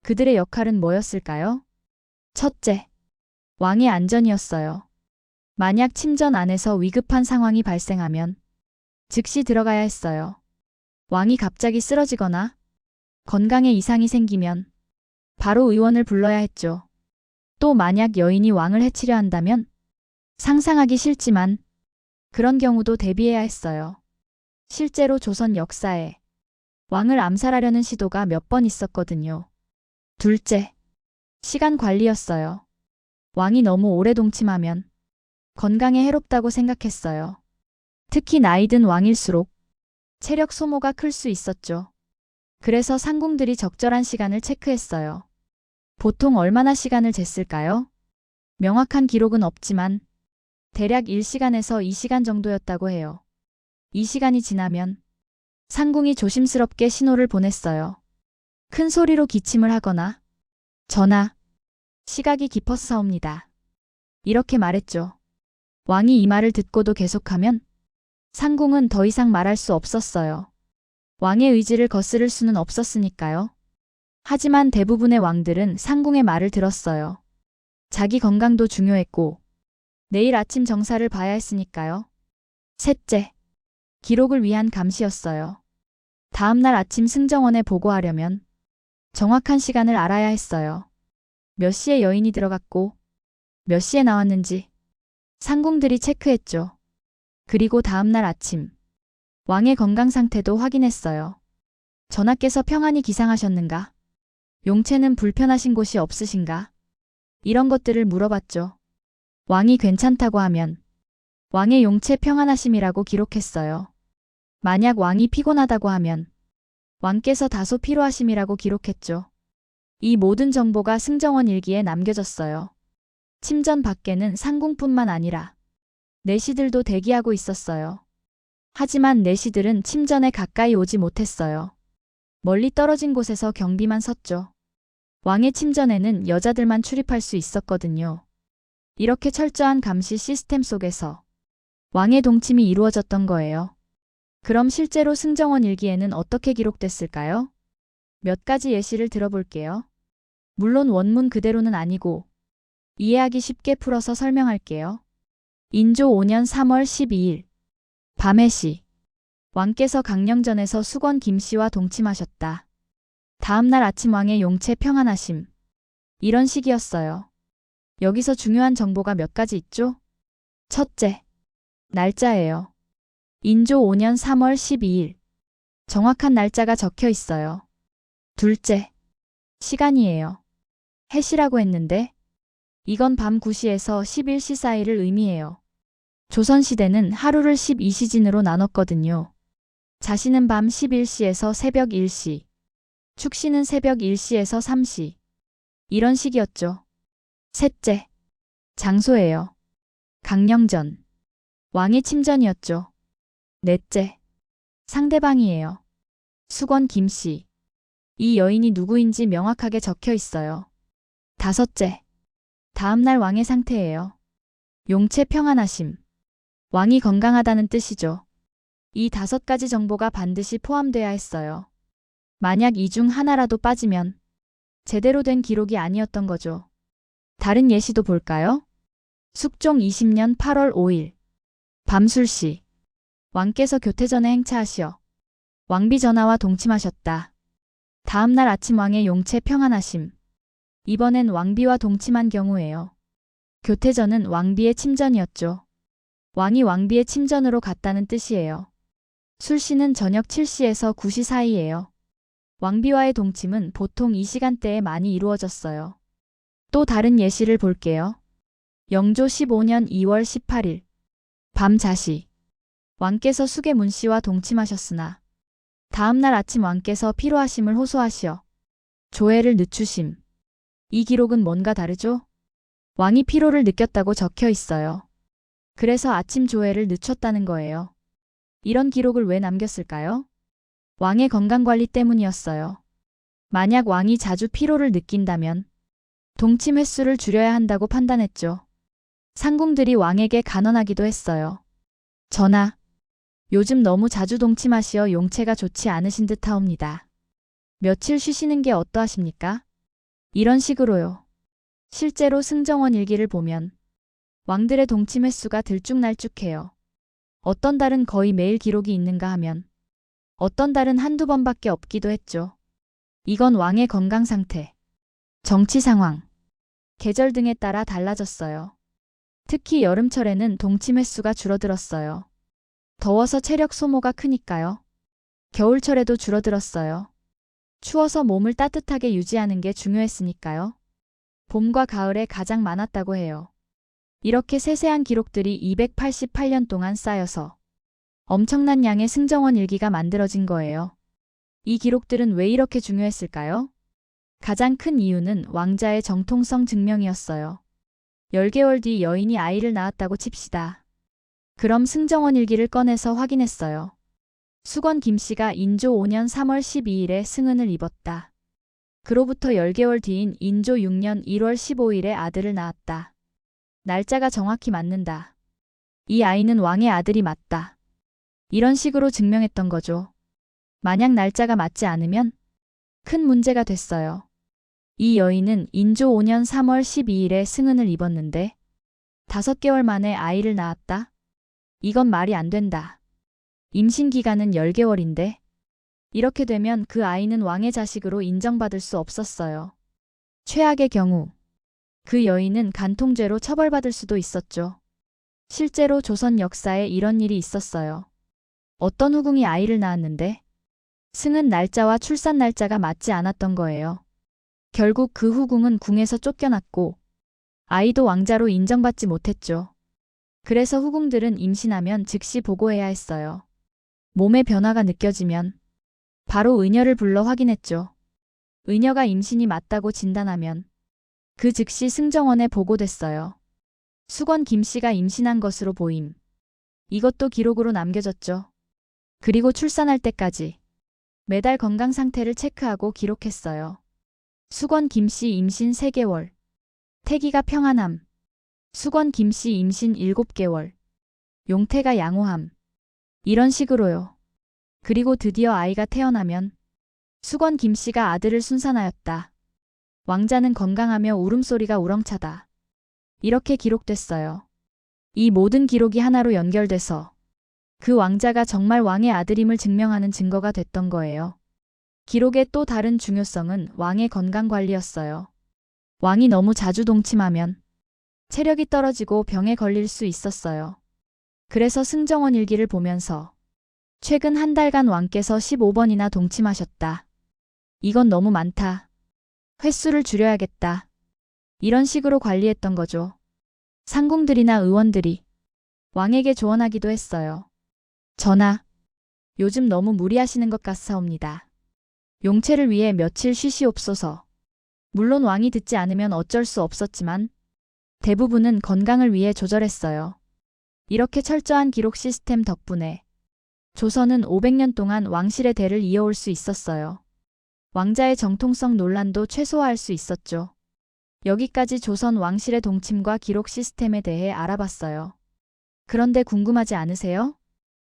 [SPEAKER 1] 그들의 역할은 뭐였을까요? 첫째, 왕의 안전이었어요. 만약 침전 안에서 위급한 상황이 발생하면 즉시 들어가야 했어요. 왕이 갑자기 쓰러지거나 건강에 이상이 생기면 바로 의원을 불러야 했죠. 또 만약 여인이 왕을 해치려 한다면 상상하기 싫지만 그런 경우도 대비해야 했어요. 실제로 조선 역사에 왕을 암살하려는 시도가 몇 번 있었거든요. 둘째, 시간 관리였어요. 왕이 너무 오래 동침하면 건강에 해롭다고 생각했어요. 특히 나이 든 왕일수록 체력 소모가 클 수 있었죠. 그래서 상궁들이 적절한 시간을 체크했어요. 보통 얼마나 시간을 쟀을까요? 명확한 기록은 없지만 대략 1시간에서 2시간 정도였다고 해요. 이 시간이 지나면 상궁이 조심스럽게 신호를 보냈어요. 큰 소리로 기침을 하거나 전하, 시각이 깊었사옵니다. 이렇게 말했죠. 왕이 이 말을 듣고도 계속하면 상궁은 더 이상 말할 수 없었어요. 왕의 의지를 거스를 수는 없었으니까요. 하지만 대부분의 왕들은 상궁의 말을 들었어요. 자기 건강도 중요했고 내일 아침 정사를 봐야 했으니까요. 셋째, 기록을 위한 감시였어요. 다음날 아침 승정원에 보고하려면 정확한 시간을 알아야 했어요. 몇 시에 여인이 들어갔고 몇 시에 나왔는지 상궁들이 체크했죠. 그리고 다음날 아침 왕의 건강 상태도 확인했어요. 전하께서 평안히 기상하셨는가? 용체는 불편하신 곳이 없으신가? 이런 것들을 물어봤죠. 왕이 괜찮다고 하면 왕의 용체 평안하심이라고 기록했어요. 만약 왕이 피곤하다고 하면 왕께서 다소 피로하심이라고 기록했죠. 이 모든 정보가 승정원 일기에 남겨졌어요. 침전 밖에는 상궁뿐만 아니라 내시들도 대기하고 있었어요. 하지만 내시들은 침전에 가까이 오지 못했어요. 멀리 떨어진 곳에서 경비만 섰죠. 왕의 침전에는 여자들만 출입할 수 있었거든요. 이렇게 철저한 감시 시스템 속에서 왕의 동침이 이루어졌던 거예요. 그럼 실제로 승정원 일기에는 어떻게 기록됐을까요? 몇 가지 예시를 들어볼게요. 물론 원문 그대로는 아니고 이해하기 쉽게 풀어서 설명할게요. 인조 5년 3월 12일 밤해시 왕께서 강령전에서 수건 김씨와 동침하셨다. 다음날 아침 왕의 용체 평안하심. 이런 식이었어요. 여기서 중요한 정보가 몇 가지 있죠? 첫째, 날짜예요. 인조 5년 3월 12일. 정확한 날짜가 적혀 있어요. 둘째, 시간이에요. 해시라고 했는데 이건 밤 9시에서 11시 사이를 의미해요. 조선시대는 하루를 12시진으로 나눴거든요. 자시는 밤 11시에서 새벽 1시, 축시는 새벽 1시에서 3시. 이런 식이었죠. 셋째, 장소예요. 강령전. 왕의 침전이었죠. 넷째, 상대방이에요. 수건 김씨. 이 여인이 누구인지 명확하게 적혀 있어요. 다섯째, 다음날 왕의 상태예요. 용체 평안하심. 왕이 건강하다는 뜻이죠. 이 5가지 정보가 반드시 포함돼야 했어요. 만약 이 중 하나라도 빠지면 제대로 된 기록이 아니었던 거죠. 다른 예시도 볼까요? 숙종 20년 8월 5일. 밤술시. 왕께서 교태전에 행차하시어 왕비 전하와 동침하셨다. 다음날 아침 왕의 용체 평안하심. 이번엔 왕비와 동침한 경우예요. 교태전은 왕비의 침전이었죠. 왕이 왕비의 침전으로 갔다는 뜻이에요. 술시는 저녁 7시에서 9시 사이예요. 왕비와의 동침은 보통 이 시간대에 많이 이루어졌어요. 또 다른 예시를 볼게요. 영조 15년 2월 18일. 밤자시. 왕께서 숙의 문씨와 동침하셨으나 다음날 아침 왕께서 피로하심을 호소하시어 조회를 늦추심. 이 기록은 뭔가 다르죠? 왕이 피로를 느꼈다고 적혀 있어요. 그래서 아침 조회를 늦췄다는 거예요. 이런 기록을 왜 남겼을까요? 왕의 건강관리 때문이었어요. 만약 왕이 자주 피로를 느낀다면 동침 횟수를 줄여야 한다고 판단했죠. 상궁들이 왕에게 간언하기도 했어요. 전하, 요즘 너무 자주 동침하시어 용체가 좋지 않으신 듯하옵니다. 며칠 쉬시는 게 어떠하십니까? 이런 식으로요. 실제로 승정원 일기를 보면 왕들의 동침 횟수가 들쭉날쭉해요. 어떤 달은 거의 매일 기록이 있는가 하면 어떤 달은 한두 번밖에 없기도 했죠. 이건 왕의 건강 상태, 정치 상황, 계절 등에 따라 달라졌어요. 특히 여름철에는 동침 횟수가 줄어들었어요. 더워서 체력 소모가 크니까요. 겨울철에도 줄어들었어요. 추워서 몸을 따뜻하게 유지하는 게 중요했으니까요. 봄과 가을에 가장 많았다고 해요. 이렇게 세세한 기록들이 288년 동안 쌓여서 엄청난 양의 승정원 일기가 만들어진 거예요. 이 기록들은 왜 이렇게 중요했을까요? 가장 큰 이유는 왕자의 정통성 증명이었어요. 10개월 뒤 여인이 아이를 낳았다고 칩시다. 그럼 승정원 일기를 꺼내서 확인했어요. 수건 김씨가 인조 5년 3월 12일에 승은을 입었다. 그로부터 10개월 뒤인 인조 6년 1월 15일에 아들을 낳았다. 날짜가 정확히 맞는다. 이 아이는 왕의 아들이 맞다. 이런 식으로 증명했던 거죠. 만약 날짜가 맞지 않으면 큰 문제가 됐어요. 이 여인은 인조 5년 3월 12일에 승은을 입었는데 5개월 만에 아이를 낳았다? 이건 말이 안 된다. 임신 기간은 10개월인데 이렇게 되면 그 아이는 왕의 자식으로 인정받을 수 없었어요. 최악의 경우 그 여인은 간통죄로 처벌받을 수도 있었죠. 실제로 조선 역사에 이런 일이 있었어요. 어떤 후궁이 아이를 낳았는데 승은 날짜와 출산 날짜가 맞지 않았던 거예요. 결국 그 후궁은 궁에서 쫓겨났고 아이도 왕자로 인정받지 못했죠. 그래서 후궁들은 임신하면 즉시 보고해야 했어요. 몸의 변화가 느껴지면 바로 의녀를 불러 확인했죠. 의녀가 임신이 맞다고 진단하면 그 즉시 승정원에 보고됐어요. 수건 김씨가 임신한 것으로 보임. 이것도 기록으로 남겨졌죠. 그리고 출산할 때까지 매달 건강 상태를 체크하고 기록했어요. 수건 김씨 임신 3개월. 태기가 평안함. 수건 김씨 임신 7개월. 용태가 양호함. 이런 식으로요. 그리고 드디어 아이가 태어나면 수건 김씨가 아들을 순산하였다. 왕자는 건강하며 울음소리가 우렁차다. 이렇게 기록됐어요. 이 모든 기록이 하나로 연결돼서 그 왕자가 정말 왕의 아들임을 증명하는 증거가 됐던 거예요. 기록의 또 다른 중요성은 왕의 건강관리였어요. 왕이 너무 자주 동침하면 체력이 떨어지고 병에 걸릴 수 있었어요. 그래서 승정원 일기를 보면서 최근 한 달간 왕께서 15번이나 동침하셨다. 이건 너무 많다. 횟수를 줄여야겠다. 이런 식으로 관리했던 거죠. 상궁들이나 의원들이 왕에게 조언하기도 했어요. 전하, 요즘 너무 무리하시는 것 같사옵니다. 용체를 위해 며칠 쉬시옵소서. 물론 왕이 듣지 않으면 어쩔 수 없었지만 대부분은 건강을 위해 조절했어요. 이렇게 철저한 기록 시스템 덕분에 조선은 500년 동안 왕실의 대를 이어올 수 있었어요. 왕자의 정통성 논란도 최소화할 수 있었죠. 여기까지 조선 왕실의 동침과 기록 시스템에 대해 알아봤어요. 그런데 궁금하지 않으세요?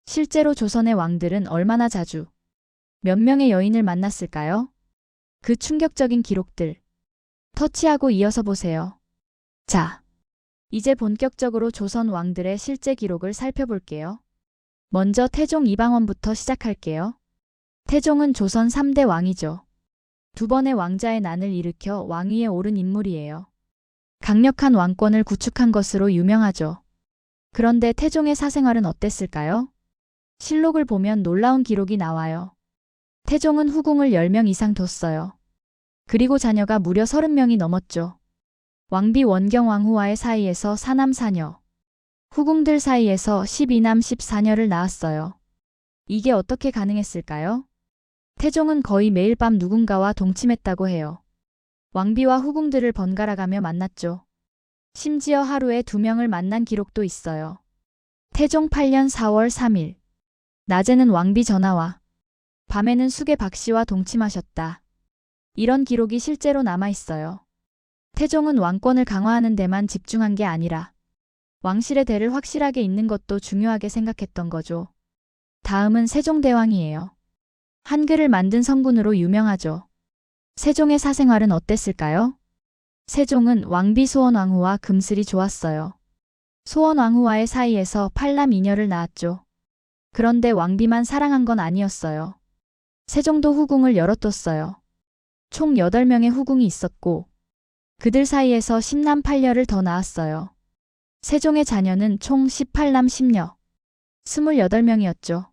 [SPEAKER 1] 실제로 조선의 왕들은 얼마나 자주 몇 명의 여인을 만났을까요? 그 충격적인 기록들 터치하고 이어서 보세요. 자, 이제 본격적으로 조선 왕들의 실제 기록을 살펴볼게요. 먼저 태종 이방원부터 시작할게요. 태종은 조선 3대 왕이죠. 2번의 왕자의 난을 일으켜 왕위에 오른 인물이에요. 강력한 왕권을 구축한 것으로 유명하죠. 그런데 태종의 사생활은 어땠을까요? 실록을 보면 놀라운 기록이 나와요. 태종은 후궁을 10명 이상 뒀어요. 그리고 자녀가 무려 30명이 넘었죠. 왕비 원경왕후와의 사이에서 4남 4녀, 후궁들 사이에서 12남 14녀를 낳았어요. 이게 어떻게 가능했을까요? 태종은 거의 매일 밤 누군가와 동침했다고 해요. 왕비와 후궁들을 번갈아가며 만났죠. 심지어 하루에 2명을 만난 기록도 있어요. 태종 8년 4월 3일. 낮에는 왕비 전하와 밤에는 숙의 박씨와 동침하셨다. 이런 기록이 실제로 남아 있어요. 태종은 왕권을 강화하는 데만 집중한 게 아니라 왕실의 대를 확실하게 잇는 것도 중요하게 생각했던 거죠. 다음은 세종대왕이에요. 한글을 만든 성군으로 유명하죠. 세종의 사생활은 어땠을까요? 세종은 왕비 소원왕후와 금슬이 좋았어요. 소원왕후와의 사이에서 8남 2녀를 낳았죠. 그런데 왕비만 사랑한 건 아니었어요. 세종도 후궁을 여럿 뒀어요. 총 8명의 후궁이 있었고 그들 사이에서 10남 8녀를 더 낳았어요. 세종의 자녀는 총 18남 10녀, 28명이었죠.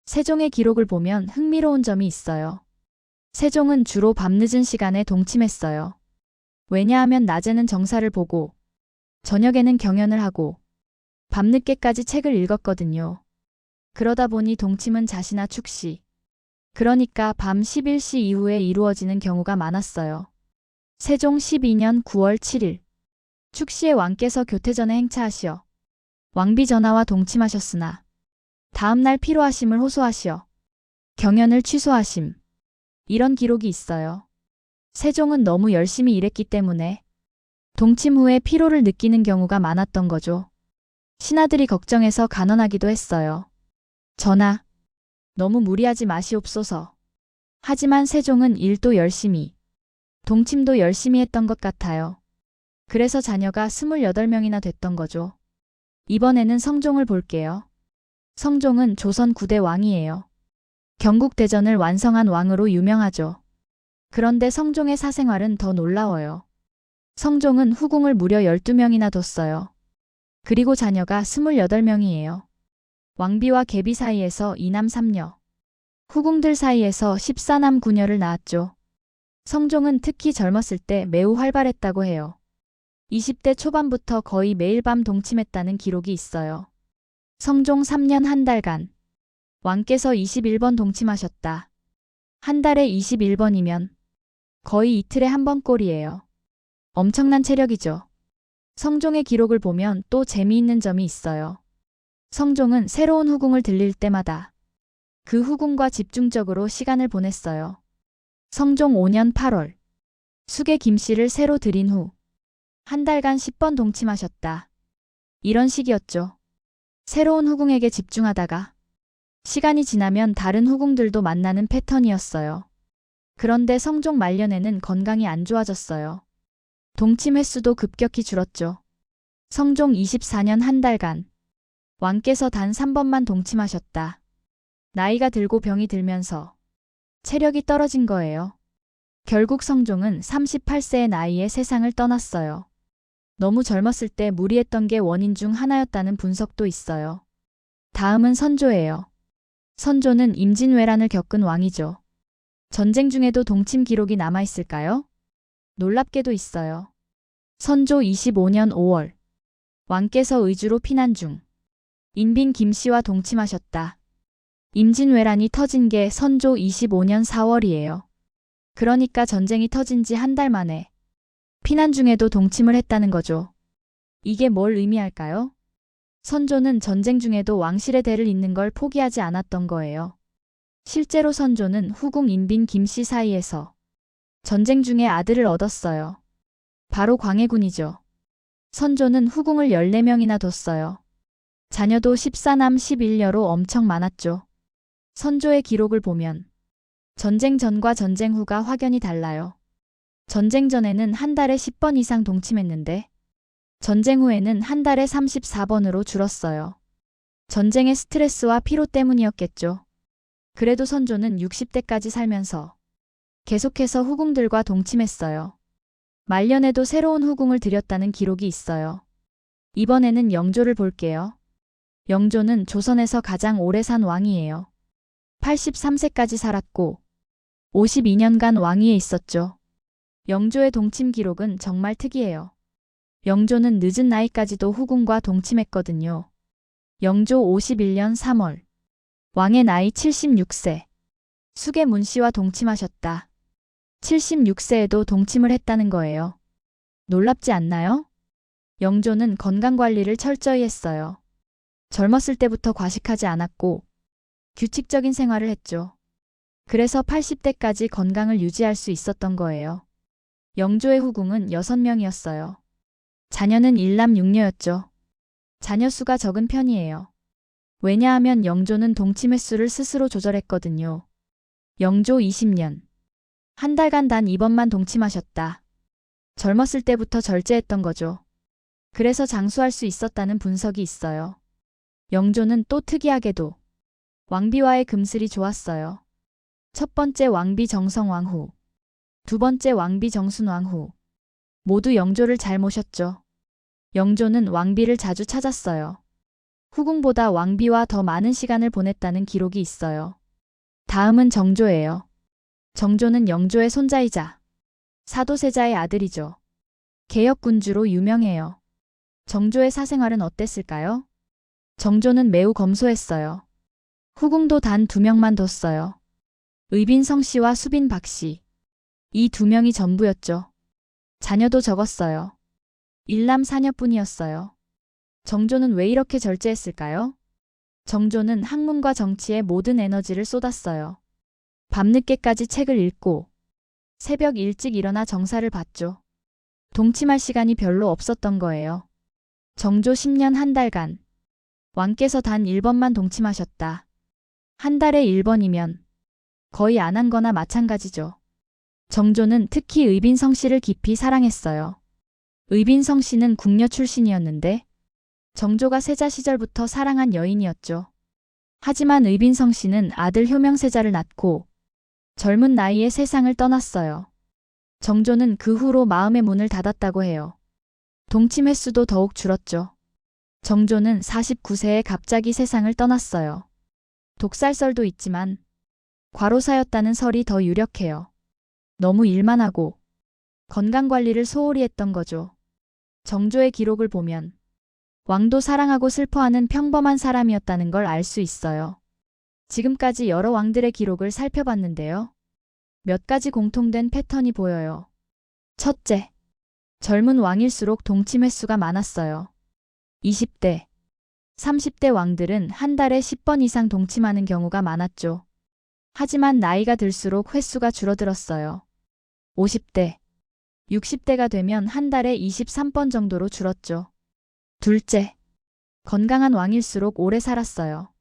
[SPEAKER 1] 세종의 기록을 보면 흥미로운 점이 있어요. 세종은 주로 밤늦은 시간에 동침했어요. 왜냐하면 낮에는 정사를 보고 저녁에는 경연을 하고 밤늦게까지 책을 읽었거든요. 그러다 보니 동침은 자시나 축시, 그러니까 밤 11시 이후에 이루어지는 경우가 많았어요. 세종 12년 9월 7일 축시에 왕께서 교태전에 행차하시어 왕비 전하와 동침하셨으나 다음날 피로하심을 호소하시어 경연을 취소하심. 이런 기록이 있어요. 세종은 너무 열심히 일했기 때문에 동침 후에 피로를 느끼는 경우가 많았던 거죠. 신하들이 걱정해서 간언하기도 했어요. 전하, 너무 무리하지 마시옵소서. 하지만 세종은 일도 열심히, 동침도 열심히 했던 것 같아요. 그래서 자녀가 28명이나 됐던 거죠. 이번에는 성종을 볼게요. 성종은 조선 9대 왕이에요. 경국대전을 완성한 왕으로 유명하죠. 그런데 성종의 사생활은 더 놀라워요. 성종은 후궁을 무려 12명이나 뒀어요. 그리고 자녀가 28명이에요. 왕비와 계비 사이에서 2남 3녀, 후궁들 사이에서 14남 9녀를 낳았죠. 성종은 특히 젊었을 때 매우 활발했다고 해요. 20대 초반부터 거의 매일 밤 동침했다는 기록이 있어요. 성종 3년 한 달간 왕께서 21번 동침하셨다. 한 달에 21번이면 거의 이틀에 한 번 꼴이에요. 엄청난 체력이죠. 성종의 기록을 보면 또 재미있는 점이 있어요. 성종은 새로운 후궁을 들릴 때마다 그 후궁과 집중적으로 시간을 보냈어요. 성종 5년 8월 숙의 김씨를 새로 들인 후 한 달간 10번 동침하셨다. 이런 식이었죠. 새로운 후궁에게 집중하다가 시간이 지나면 다른 후궁들도 만나는 패턴이었어요. 그런데 성종 말년에는 건강이 안 좋아졌어요. 동침 횟수도 급격히 줄었죠. 성종 24년 한 달간 왕께서 단 3번만 동침하셨다. 나이가 들고 병이 들면서 체력이 떨어진 거예요. 결국 성종은 38세의 나이에 세상을 떠났어요. 너무 젊었을 때 무리했던 게 원인 중 하나였다는 분석도 있어요. 다음은 선조예요. 선조는 임진왜란을 겪은 왕이죠. 전쟁 중에도 동침 기록이 남아있을까요? 놀랍게도 있어요. 선조 25년 5월 왕께서 의주로 피난 중 인빈 김씨와 동침하셨다. 임진왜란이 터진 게 선조 25년 4월이에요. 그러니까 전쟁이 터진 지 한 달 만에 피난 중에도 동침을 했다는 거죠. 이게 뭘 의미할까요? 선조는 전쟁 중에도 왕실의 대를 잇는 걸 포기하지 않았던 거예요. 실제로 선조는 후궁 인빈 김씨 사이에서 전쟁 중에 아들을 얻었어요. 바로 광해군이죠. 선조는 후궁을 14명이나 뒀어요. 자녀도 14남 11녀로 엄청 많았죠. 선조의 기록을 보면 전쟁 전과 전쟁 후가 확연히 달라요. 전쟁 전에는 한 달에 10번 이상 동침했는데 전쟁 후에는 한 달에 34번으로 줄었어요. 전쟁의 스트레스와 피로 때문이었겠죠. 그래도 선조는 60대까지 살면서 계속해서 후궁들과 동침했어요. 말년에도 새로운 후궁을 들였다는 기록이 있어요. 이번에는 영조를 볼게요. 영조는 조선에서 가장 오래 산 왕이에요. 83세까지 살았고 52년간 왕위에 있었죠. 영조의 동침 기록은 정말 특이해요. 영조는 늦은 나이까지도 후궁과 동침했거든요. 영조 51년 3월 왕의 나이 76세 숙의 문씨와 동침하셨다. 76세에도 동침을 했다는 거예요. 놀랍지 않나요? 영조는 건강관리를 철저히 했어요. 젊었을 때부터 과식하지 않았고 규칙적인 생활을 했죠. 그래서 80대까지 건강을 유지할 수 있었던 거예요. 영조의 후궁은 6명이었어요. 자녀는 일남 6녀였죠. 자녀 수가 적은 편이에요. 왜냐하면 영조는 동침 횟수를 스스로 조절했거든요. 영조 20년. 한 달간 단 2번만 동침하셨다. 젊었을 때부터 절제했던 거죠. 그래서 장수할 수 있었다는 분석이 있어요. 영조는 또 특이하게도 왕비와의 금슬이 좋았어요. 첫 번째 왕비 정성왕후, 두 번째 왕비 정순왕후. 모두 영조를 잘 모셨죠. 영조는 왕비를 자주 찾았어요. 후궁보다 왕비와 더 많은 시간을 보냈다는 기록이 있어요. 다음은 정조예요. 정조는 영조의 손자이자 사도세자의 아들이죠. 개혁군주로 유명해요. 정조의 사생활은 어땠을까요? 정조는 매우 검소했어요. 후궁도 단 2명만 뒀어요. 의빈성 씨와 수빈 박 씨. 이 2명이 전부였죠. 자녀도 적었어요. 일남 4녀뿐이었어요. 정조는 왜 이렇게 절제했을까요? 정조는 학문과 정치에 모든 에너지를 쏟았어요. 밤늦게까지 책을 읽고 새벽 일찍 일어나 정사를 봤죠. 동침할 시간이 별로 없었던 거예요. 정조 10년 한 달간 왕께서 단 1번만 동침하셨다. 한 달에 1번이면 거의 안 한 거나 마찬가지죠. 정조는 특히 의빈성 씨를 깊이 사랑했어요. 의빈성 씨는 궁녀 출신이었는데 정조가 세자 시절부터 사랑한 여인이었죠. 하지만 의빈성 씨는 아들 효명세자를 낳고 젊은 나이에 세상을 떠났어요. 정조는 그 후로 마음의 문을 닫았다고 해요. 동침 횟수도 더욱 줄었죠. 정조는 49세에 갑자기 세상을 떠났어요. 독살설도 있지만 과로사였다는 설이 더 유력해요. 너무 일만 하고 건강관리를 소홀히 했던 거죠. 정조의 기록을 보면 왕도 사랑하고 슬퍼하는 평범한 사람이었다는 걸 알 수 있어요. 지금까지 여러 왕들의 기록을 살펴봤는데요. 몇 가지 공통된 패턴이 보여요. 첫째, 젊은 왕일수록 동침 횟수가 많았어요. 20대, 30대 왕들은 한 달에 10번 이상 동침하는 경우가 많았죠. 하지만 나이가 들수록 횟수가 줄어들었어요. 50대, 60대가 되면 한 달에 23번 정도로 줄었죠. 둘째, 건강한 왕일수록 오래 살았어요.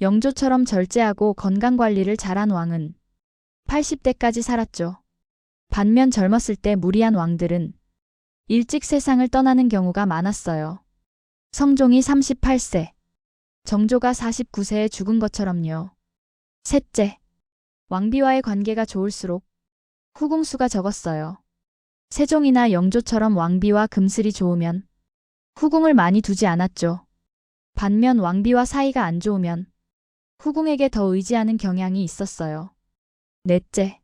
[SPEAKER 1] 영조처럼 절제하고 건강관리를 잘한 왕은 80대까지 살았죠. 반면 젊었을 때 무리한 왕들은 일찍 세상을 떠나는 경우가 많았어요. 성종이 38세, 정조가 49세에 죽은 것처럼요. 셋째, 왕비와의 관계가 좋을수록 후궁수가 적었어요. 세종이나 영조처럼 왕비와 금슬이 좋으면 후궁을 많이 두지 않았죠. 반면 왕비와 사이가 안 좋으면 후궁에게 더 의지하는 경향이 있었어요. 넷째,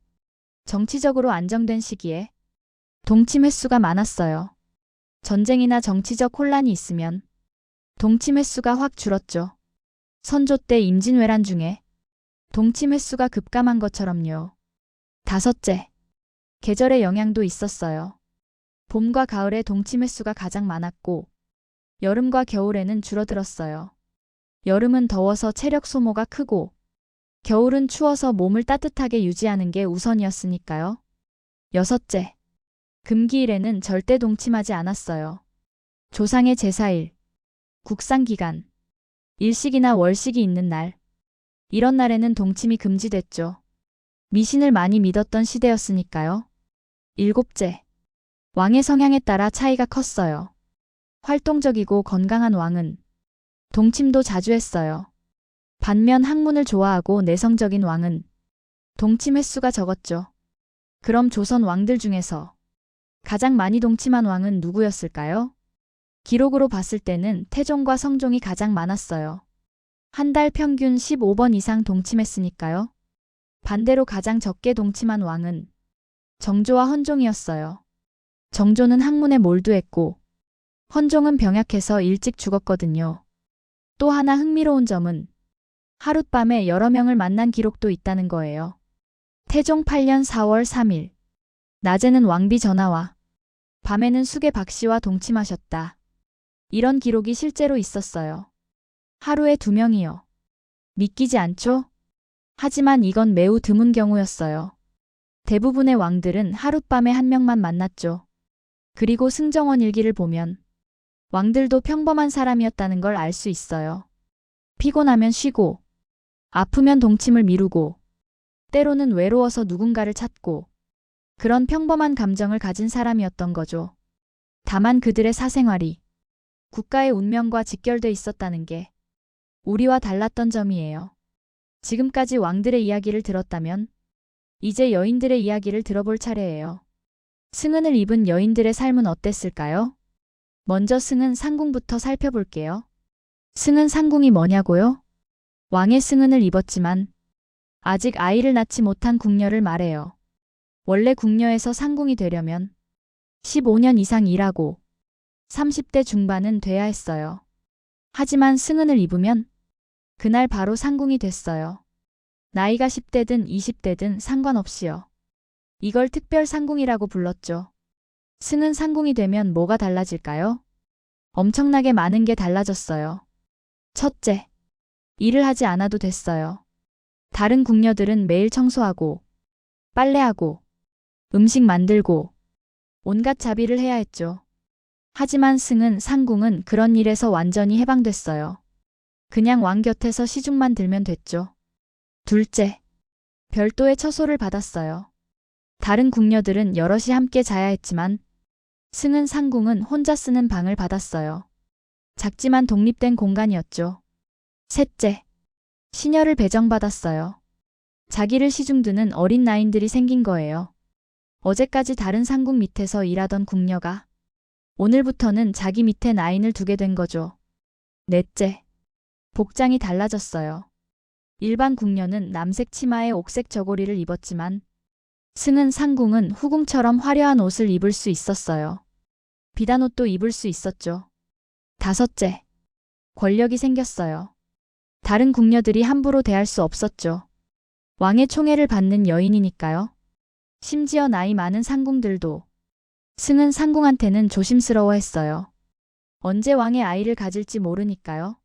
[SPEAKER 1] 정치적으로 안정된 시기에 동침 횟수가 많았어요. 전쟁이나 정치적 혼란이 있으면 동침 횟수가 확 줄었죠. 선조 때 임진왜란 중에 동침 횟수가 급감한 것처럼요. 다섯째, 계절의 영향도 있었어요. 봄과 가을에 동침 횟수가 가장 많았고 여름과 겨울에는 줄어들었어요. 여름은 더워서 체력 소모가 크고 겨울은 추워서 몸을 따뜻하게 유지하는 게 우선이었으니까요. 여섯째, 금기일에는 절대 동침하지 않았어요. 조상의 제사일, 국상기간, 일식이나 월식이 있는 날, 이런 날에는 동침이 금지됐죠. 미신을 많이 믿었던 시대였으니까요. 일곱째, 왕의 성향에 따라 차이가 컸어요. 활동적이고 건강한 왕은 동침도 자주 했어요. 반면 학문을 좋아하고 내성적인 왕은 동침 횟수가 적었죠. 그럼 조선 왕들 중에서 가장 많이 동침한 왕은 누구였을까요? 기록으로 봤을 때는 태종과 성종이 가장 많았어요. 한 달 평균 15번 이상 동침했으니까요. 반대로 가장 적게 동침한 왕은 정조와 헌종이었어요. 정조는 학문에 몰두했고 헌종은 병약해서 일찍 죽었거든요. 또 하나 흥미로운 점은 하룻밤에 여러 명을 만난 기록도 있다는 거예요. 태종 8년 4월 3일 낮에는 왕비 전하와 밤에는 수계 박씨와 동침하셨다. 이런 기록이 실제로 있었어요. 하루에 2명이요. 믿기지 않죠? 하지만 이건 매우 드문 경우였어요. 대부분의 왕들은 하룻밤에 한 명만 만났죠. 그리고 승정원 일기를 보면 왕들도 평범한 사람이었다는 걸 알 수 있어요. 피곤하면 쉬고, 아프면 동침을 미루고, 때로는 외로워서 누군가를 찾고, 그런 평범한 감정을 가진 사람이었던 거죠. 다만 그들의 사생활이 국가의 운명과 직결돼 있었다는 게 우리와 달랐던 점이에요. 지금까지 왕들의 이야기를 들었다면 이제 여인들의 이야기를 들어볼 차례예요. 승은을 입은 여인들의 삶은 어땠을까요? 먼저 승은 상궁부터 살펴볼게요. 승은 상궁이 뭐냐고요? 왕의 승은을 입었지만 아직 아이를 낳지 못한 궁녀를 말해요. 원래 궁녀에서 상궁이 되려면 15년 이상 일하고 30대 중반은 돼야 했어요. 하지만 승은을 입으면 그날 바로 상궁이 됐어요. 나이가 10대든 20대든 상관없이요. 이걸 특별 상궁이라고 불렀죠. 승은 상궁이 되면 뭐가 달라질까요? 엄청나게 많은 게 달라졌어요. 첫째, 일을 하지 않아도 됐어요. 다른 궁녀들은 매일 청소하고, 빨래하고, 음식 만들고, 온갖 자비를 해야 했죠. 하지만 승은 상궁은 그런 일에서 완전히 해방됐어요. 그냥 왕 곁에서 시중만 들면 됐죠. 둘째, 별도의 처소를 받았어요. 다른 궁녀들은 여럿이 함께 자야 했지만 승은 상궁은 혼자 쓰는 방을 받았어요. 작지만 독립된 공간이었죠. 셋째, 시녀를 배정받았어요. 자기를 시중드는 어린 나인들이 생긴 거예요. 어제까지 다른 상궁 밑에서 일하던 궁녀가 오늘부터는 자기 밑에 나인을 두게 된 거죠. 넷째, 복장이 달라졌어요. 일반 궁녀는 남색 치마에 옥색 저고리를 입었지만 승은 상궁은 후궁처럼 화려한 옷을 입을 수 있었어요. 비단 옷도 입을 수 있었죠. 다섯째, 권력이 생겼어요. 다른 궁녀들이 함부로 대할 수 없었죠. 왕의 총애를 받는 여인이니까요. 심지어 나이 많은 상궁들도 승은 상궁한테는 조심스러워했어요. 언제 왕의 아이를 가질지 모르니까요.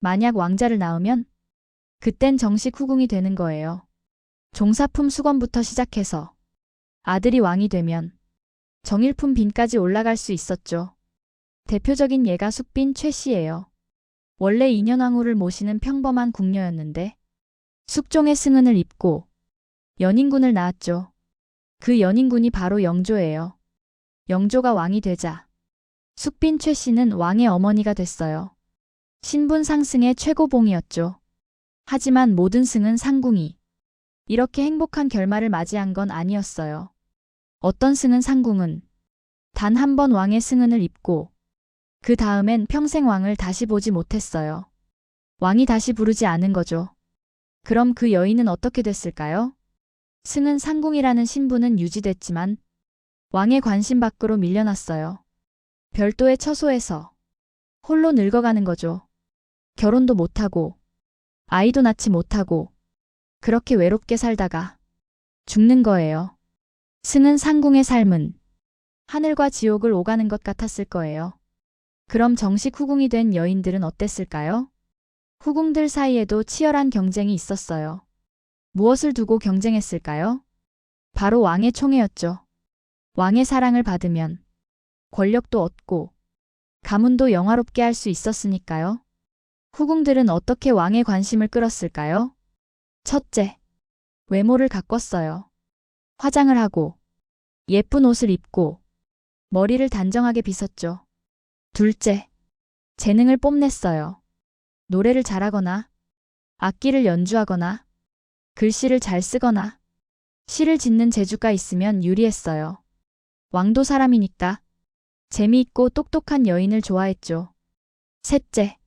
[SPEAKER 1] 만약 왕자를 낳으면 그땐 정식 후궁이 되는 거예요. 종사품 수건부터 시작해서 아들이 왕이 되면 정일품 빈까지 올라갈 수 있었죠. 대표적인 예가 숙빈 최 씨예요. 원래 인현왕후를 모시는 평범한 궁녀였는데 숙종의 승은을 입고 연인군을 낳았죠. 그 연인군이 바로 영조예요. 영조가 왕이 되자 숙빈 최 씨는 왕의 어머니가 됐어요. 신분 상승의 최고봉이었죠. 하지만 모든 승은 상궁이 이렇게 행복한 결말을 맞이한 건 아니었어요. 어떤 승은 상궁은 단 한 번 왕의 승은을 입고 그 다음엔 평생 왕을 다시 보지 못했어요. 왕이 다시 부르지 않은 거죠. 그럼 그 여인은 어떻게 됐을까요? 승은 상궁이라는 신분은 유지됐지만 왕의 관심 밖으로 밀려났어요. 별도의 처소에서 홀로 늙어가는 거죠. 결혼도 못하고 아이도 낳지 못하고 그렇게 외롭게 살다가 죽는 거예요. 승은 상궁의 삶은 하늘과 지옥을 오가는 것 같았을 거예요. 그럼 정식 후궁이 된 여인들은 어땠을까요? 후궁들 사이에도 치열한 경쟁이 있었어요. 무엇을 두고 경쟁했을까요? 바로 왕의 총애였죠. 왕의 사랑을 받으면 권력도 얻고 가문도 영화롭게 할 수 있었으니까요. 후궁들은 어떻게 왕의 관심을 끌었을까요? 첫째, 외모를 가꿨어요. 화장을 하고 예쁜 옷을 입고 머리를 단정하게 빗었죠. 둘째, 재능을 뽐냈어요. 노래를 잘하거나 악기를 연주하거나 글씨를 잘 쓰거나 시를 짓는 재주가 있으면 유리했어요. 왕도 사람이니까 재미있고 똑똑한 여인을 좋아했죠. 셋째,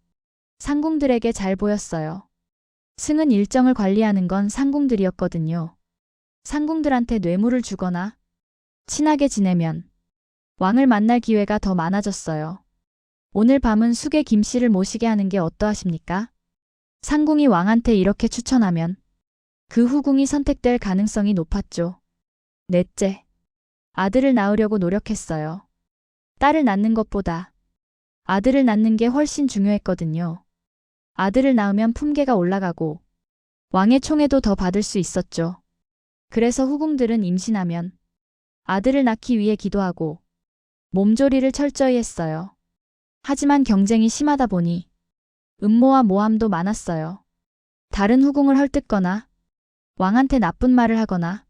[SPEAKER 1] 상궁들에게 잘 보였어요. 승은 일정을 관리하는 건 상궁들이었거든요. 상궁들한테 뇌물을 주거나 친하게 지내면 왕을 만날 기회가 더 많아졌어요. 오늘 밤은 숙의 김씨를 모시게 하는 게 어떠하십니까? 상궁이 왕한테 이렇게 추천하면 그 후궁이 선택될 가능성이 높았죠. 넷째, 아들을 낳으려고 노력했어요. 딸을 낳는 것보다 아들을 낳는 게 훨씬 중요했거든요. 아들을 낳으면 품계가 올라가고 왕의 총애도 더 받을 수 있었죠. 그래서 후궁들은 임신하면 아들을 낳기 위해 기도하고 몸조리를 철저히 했어요. 하지만 경쟁이 심하다 보니 음모와 모함도 많았어요. 다른 후궁을 헐뜯거나 왕한테 나쁜 말을 하거나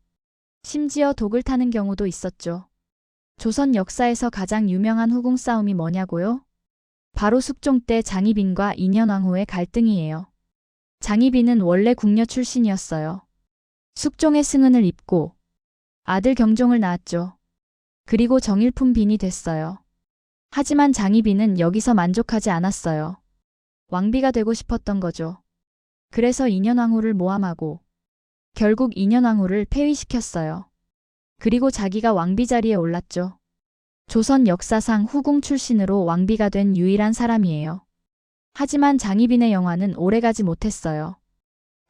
[SPEAKER 1] 심지어 독을 타는 경우도 있었죠. 조선 역사에서 가장 유명한 후궁 싸움이 뭐냐고요? 바로 숙종 때 장희빈과 인현왕후의 갈등이에요. 장희빈은 원래 궁녀 출신이었어요. 숙종의 승은을 입고 아들 경종을 낳았죠. 그리고 정일품 빈이 됐어요. 하지만 장희빈은 여기서 만족하지 않았어요. 왕비가 되고 싶었던 거죠. 그래서 인현왕후를 모함하고 결국 인현왕후를 폐위시켰어요. 그리고 자기가 왕비 자리에 올랐죠. 조선 역사상 후궁 출신으로 왕비가 된 유일한 사람이에요. 하지만 장희빈의 영화는 오래가지 못했어요.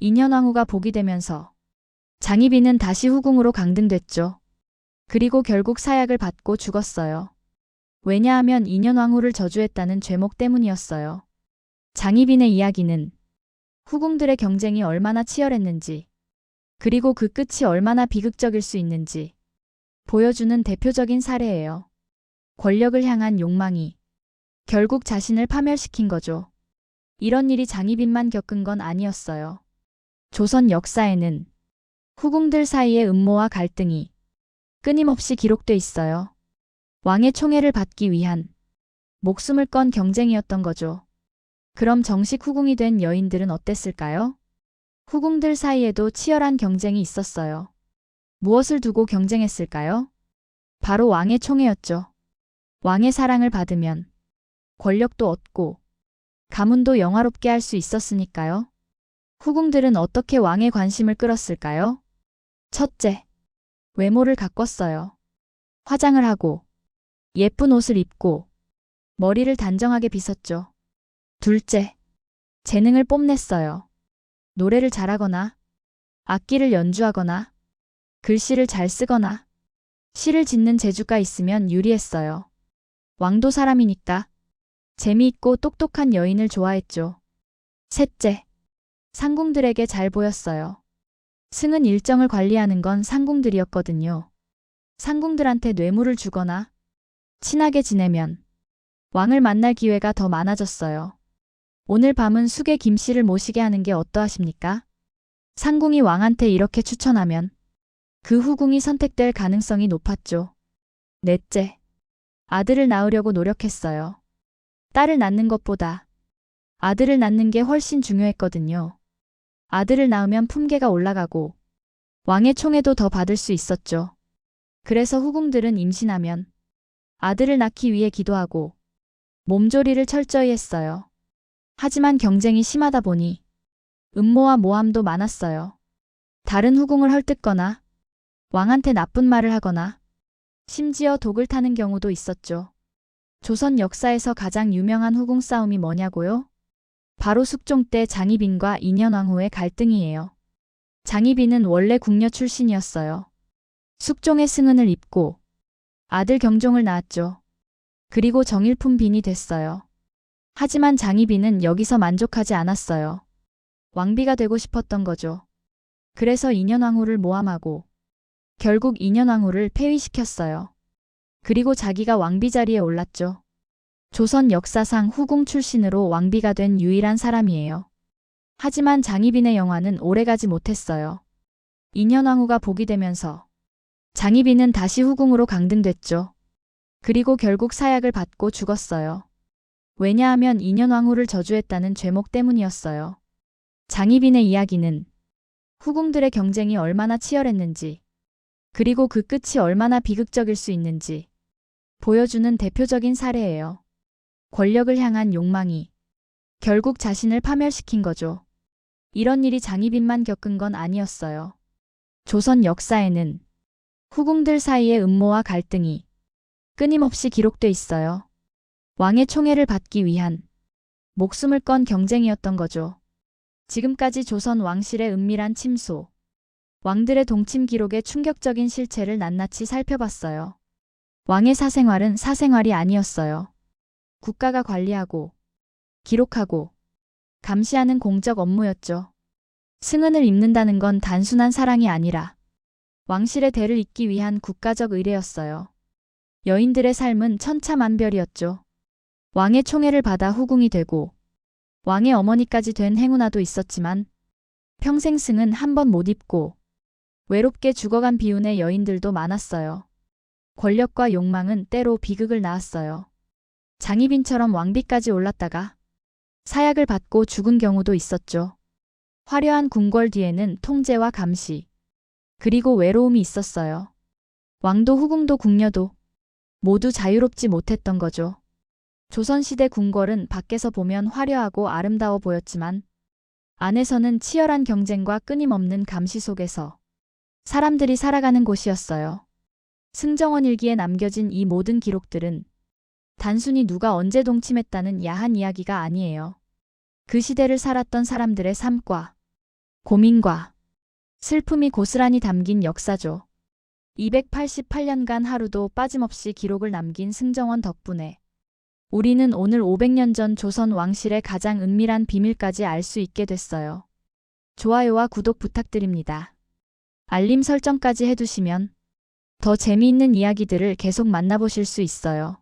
[SPEAKER 1] 인현왕후가 복이 되면서 장희빈은 다시 후궁으로 강등됐죠. 그리고 결국 사약을 받고 죽었어요. 왜냐하면 인현왕후를 저주했다는 죄목 때문이었어요. 장희빈의 이야기는 후궁들의 경쟁이 얼마나 치열했는지, 그리고 그 끝이 얼마나 비극적일 수 있는지 보여주는 대표적인 사례예요. 권력을 향한 욕망이 결국 자신을 파멸시킨 거죠. 이런 일이 장희빈만 겪은 건 아니었어요. 조선 역사에는 후궁들 사이의 음모와 갈등이 끊임없이 기록돼 있어요. 왕의 총애를 받기 위한 목숨을 건 경쟁이었던 거죠. 그럼 정식 후궁이 된 여인들은 어땠을까요? 후궁들 사이에도 치열한 경쟁이 있었어요. 무엇을 두고 경쟁했을까요? 바로 왕의 총애였죠. 왕의 사랑을 받으면 권력도 얻고 가문도 영화롭게 할 수 있었으니까요. 후궁들은 어떻게 왕의 관심을 끌었을까요? 첫째, 외모를 가꿨어요. 화장을 하고 예쁜 옷을 입고 머리를 단정하게 빗었죠. 둘째, 재능을 뽐냈어요. 노래를 잘하거나 악기를 연주하거나 글씨를 잘 쓰거나 시를 짓는 재주가 있으면 유리했어요. 왕도 사람이니까 재미있고 똑똑한 여인을 좋아했죠. 셋째, 상궁들에게 잘 보였어요. 승은 일정을 관리하는 건 상궁들이었거든요. 상궁들한테 뇌물을 주거나 친하게 지내면 왕을 만날 기회가 더 많아졌어요. 오늘 밤은 숙의 김씨를 모시게 하는 게 어떠하십니까? 상궁이 왕한테 이렇게 추천하면 그 후궁이 선택될 가능성이 높았죠. 넷째, 아들을 낳으려고 노력했어요. 딸을 낳는 것보다 아들을 낳는 게 훨씬 중요했거든요. 아들을 낳으면 품계가 올라가고 왕의 총애도 더 받을 수 있었죠. 그래서 후궁들은 임신하면 아들을 낳기 위해 기도하고 몸조리를 철저히 했어요. 하지만 경쟁이 심하다 보니 음모와 모함도 많았어요. 다른 후궁을 헐뜯거나 왕한테 나쁜 말을 하거나 심지어 독을 타는 경우도 있었죠. 조선 역사에서 가장 유명한 후궁 싸움이 뭐냐고요? 바로 숙종 때 장희빈과 인현왕후의 갈등이에요. 장희빈은 원래 궁녀 출신이었어요. 숙종의 승은을 입고 아들 경종을 낳았죠. 그리고 정일품 빈이 됐어요. 하지만 장희빈은 여기서 만족하지 않았어요. 왕비가 되고 싶었던 거죠. 그래서 인현왕후를 모함하고 결국 인현왕후를 폐위시켰어요. 그리고 자기가 왕비 자리에 올랐죠. 조선 역사상 후궁 출신으로 왕비가 된 유일한 사람이에요. 하지만 장희빈의 영화는 오래가지 못했어요. 인현왕후가 복이 되면서 장희빈은 다시 후궁으로 강등됐죠. 그리고 결국 사약을 받고 죽었어요. 왜냐하면 인현왕후를 저주했다는 죄목 때문이었어요. 장희빈의 이야기는 후궁들의 경쟁이 얼마나 치열했는지, 그리고 그 끝이 얼마나 비극적일 수 있는지 보여주는 대표적인 사례예요. 권력을 향한 욕망이 결국 자신을 파멸시킨 거죠. 이런 일이 장희빈만 겪은 건 아니었어요. 조선 역사에는 후궁들 사이의 음모와 갈등이 끊임없이 기록돼 있어요. 왕의 총애를 받기 위한 목숨을 건 경쟁이었던 거죠. 지금까지 조선 왕실의 은밀한 침소, 왕들의 동침 기록의 충격적인 실체를 낱낱이 살펴봤어요. 왕의 사생활은 사생활이 아니었어요. 국가가 관리하고 기록하고 감시하는 공적 업무였죠. 승은을 입는다는 건 단순한 사랑이 아니라 왕실의 대를 잇기 위한 국가적 의례였어요. 여인들의 삶은 천차만별이었죠. 왕의 총애를 받아 후궁이 되고 왕의 어머니까지 된 행운아도 있었지만 평생 승은 한 번 못 입고 외롭게 죽어간 비운의 여인들도 많았어요. 권력과 욕망은 때로 비극을 낳았어요. 장희빈처럼 왕비까지 올랐다가 사약을 받고 죽은 경우도 있었죠. 화려한 궁궐 뒤에는 통제와 감시, 그리고 외로움이 있었어요. 왕도 후궁도 궁녀도 모두 자유롭지 못했던 거죠. 조선시대 궁궐은 밖에서 보면 화려하고 아름다워 보였지만 안에서는 치열한 경쟁과 끊임없는 감시 속에서 사람들이 살아가는 곳이었어요. 승정원 일기에 남겨진 이 모든 기록들은 단순히 누가 언제 동침했다는 야한 이야기가 아니에요. 그 시대를 살았던 사람들의 삶과 고민과 슬픔이 고스란히 담긴 역사죠. 288년간 하루도 빠짐없이 기록을 남긴 승정원 덕분에 우리는 오늘 500년 전 조선 왕실의 가장 은밀한 비밀까지 알 수 있게 됐어요. 좋아요와 구독 부탁드립니다. 알림 설정까지 해두시면 더 재미있는 이야기들을 계속 만나보실 수 있어요.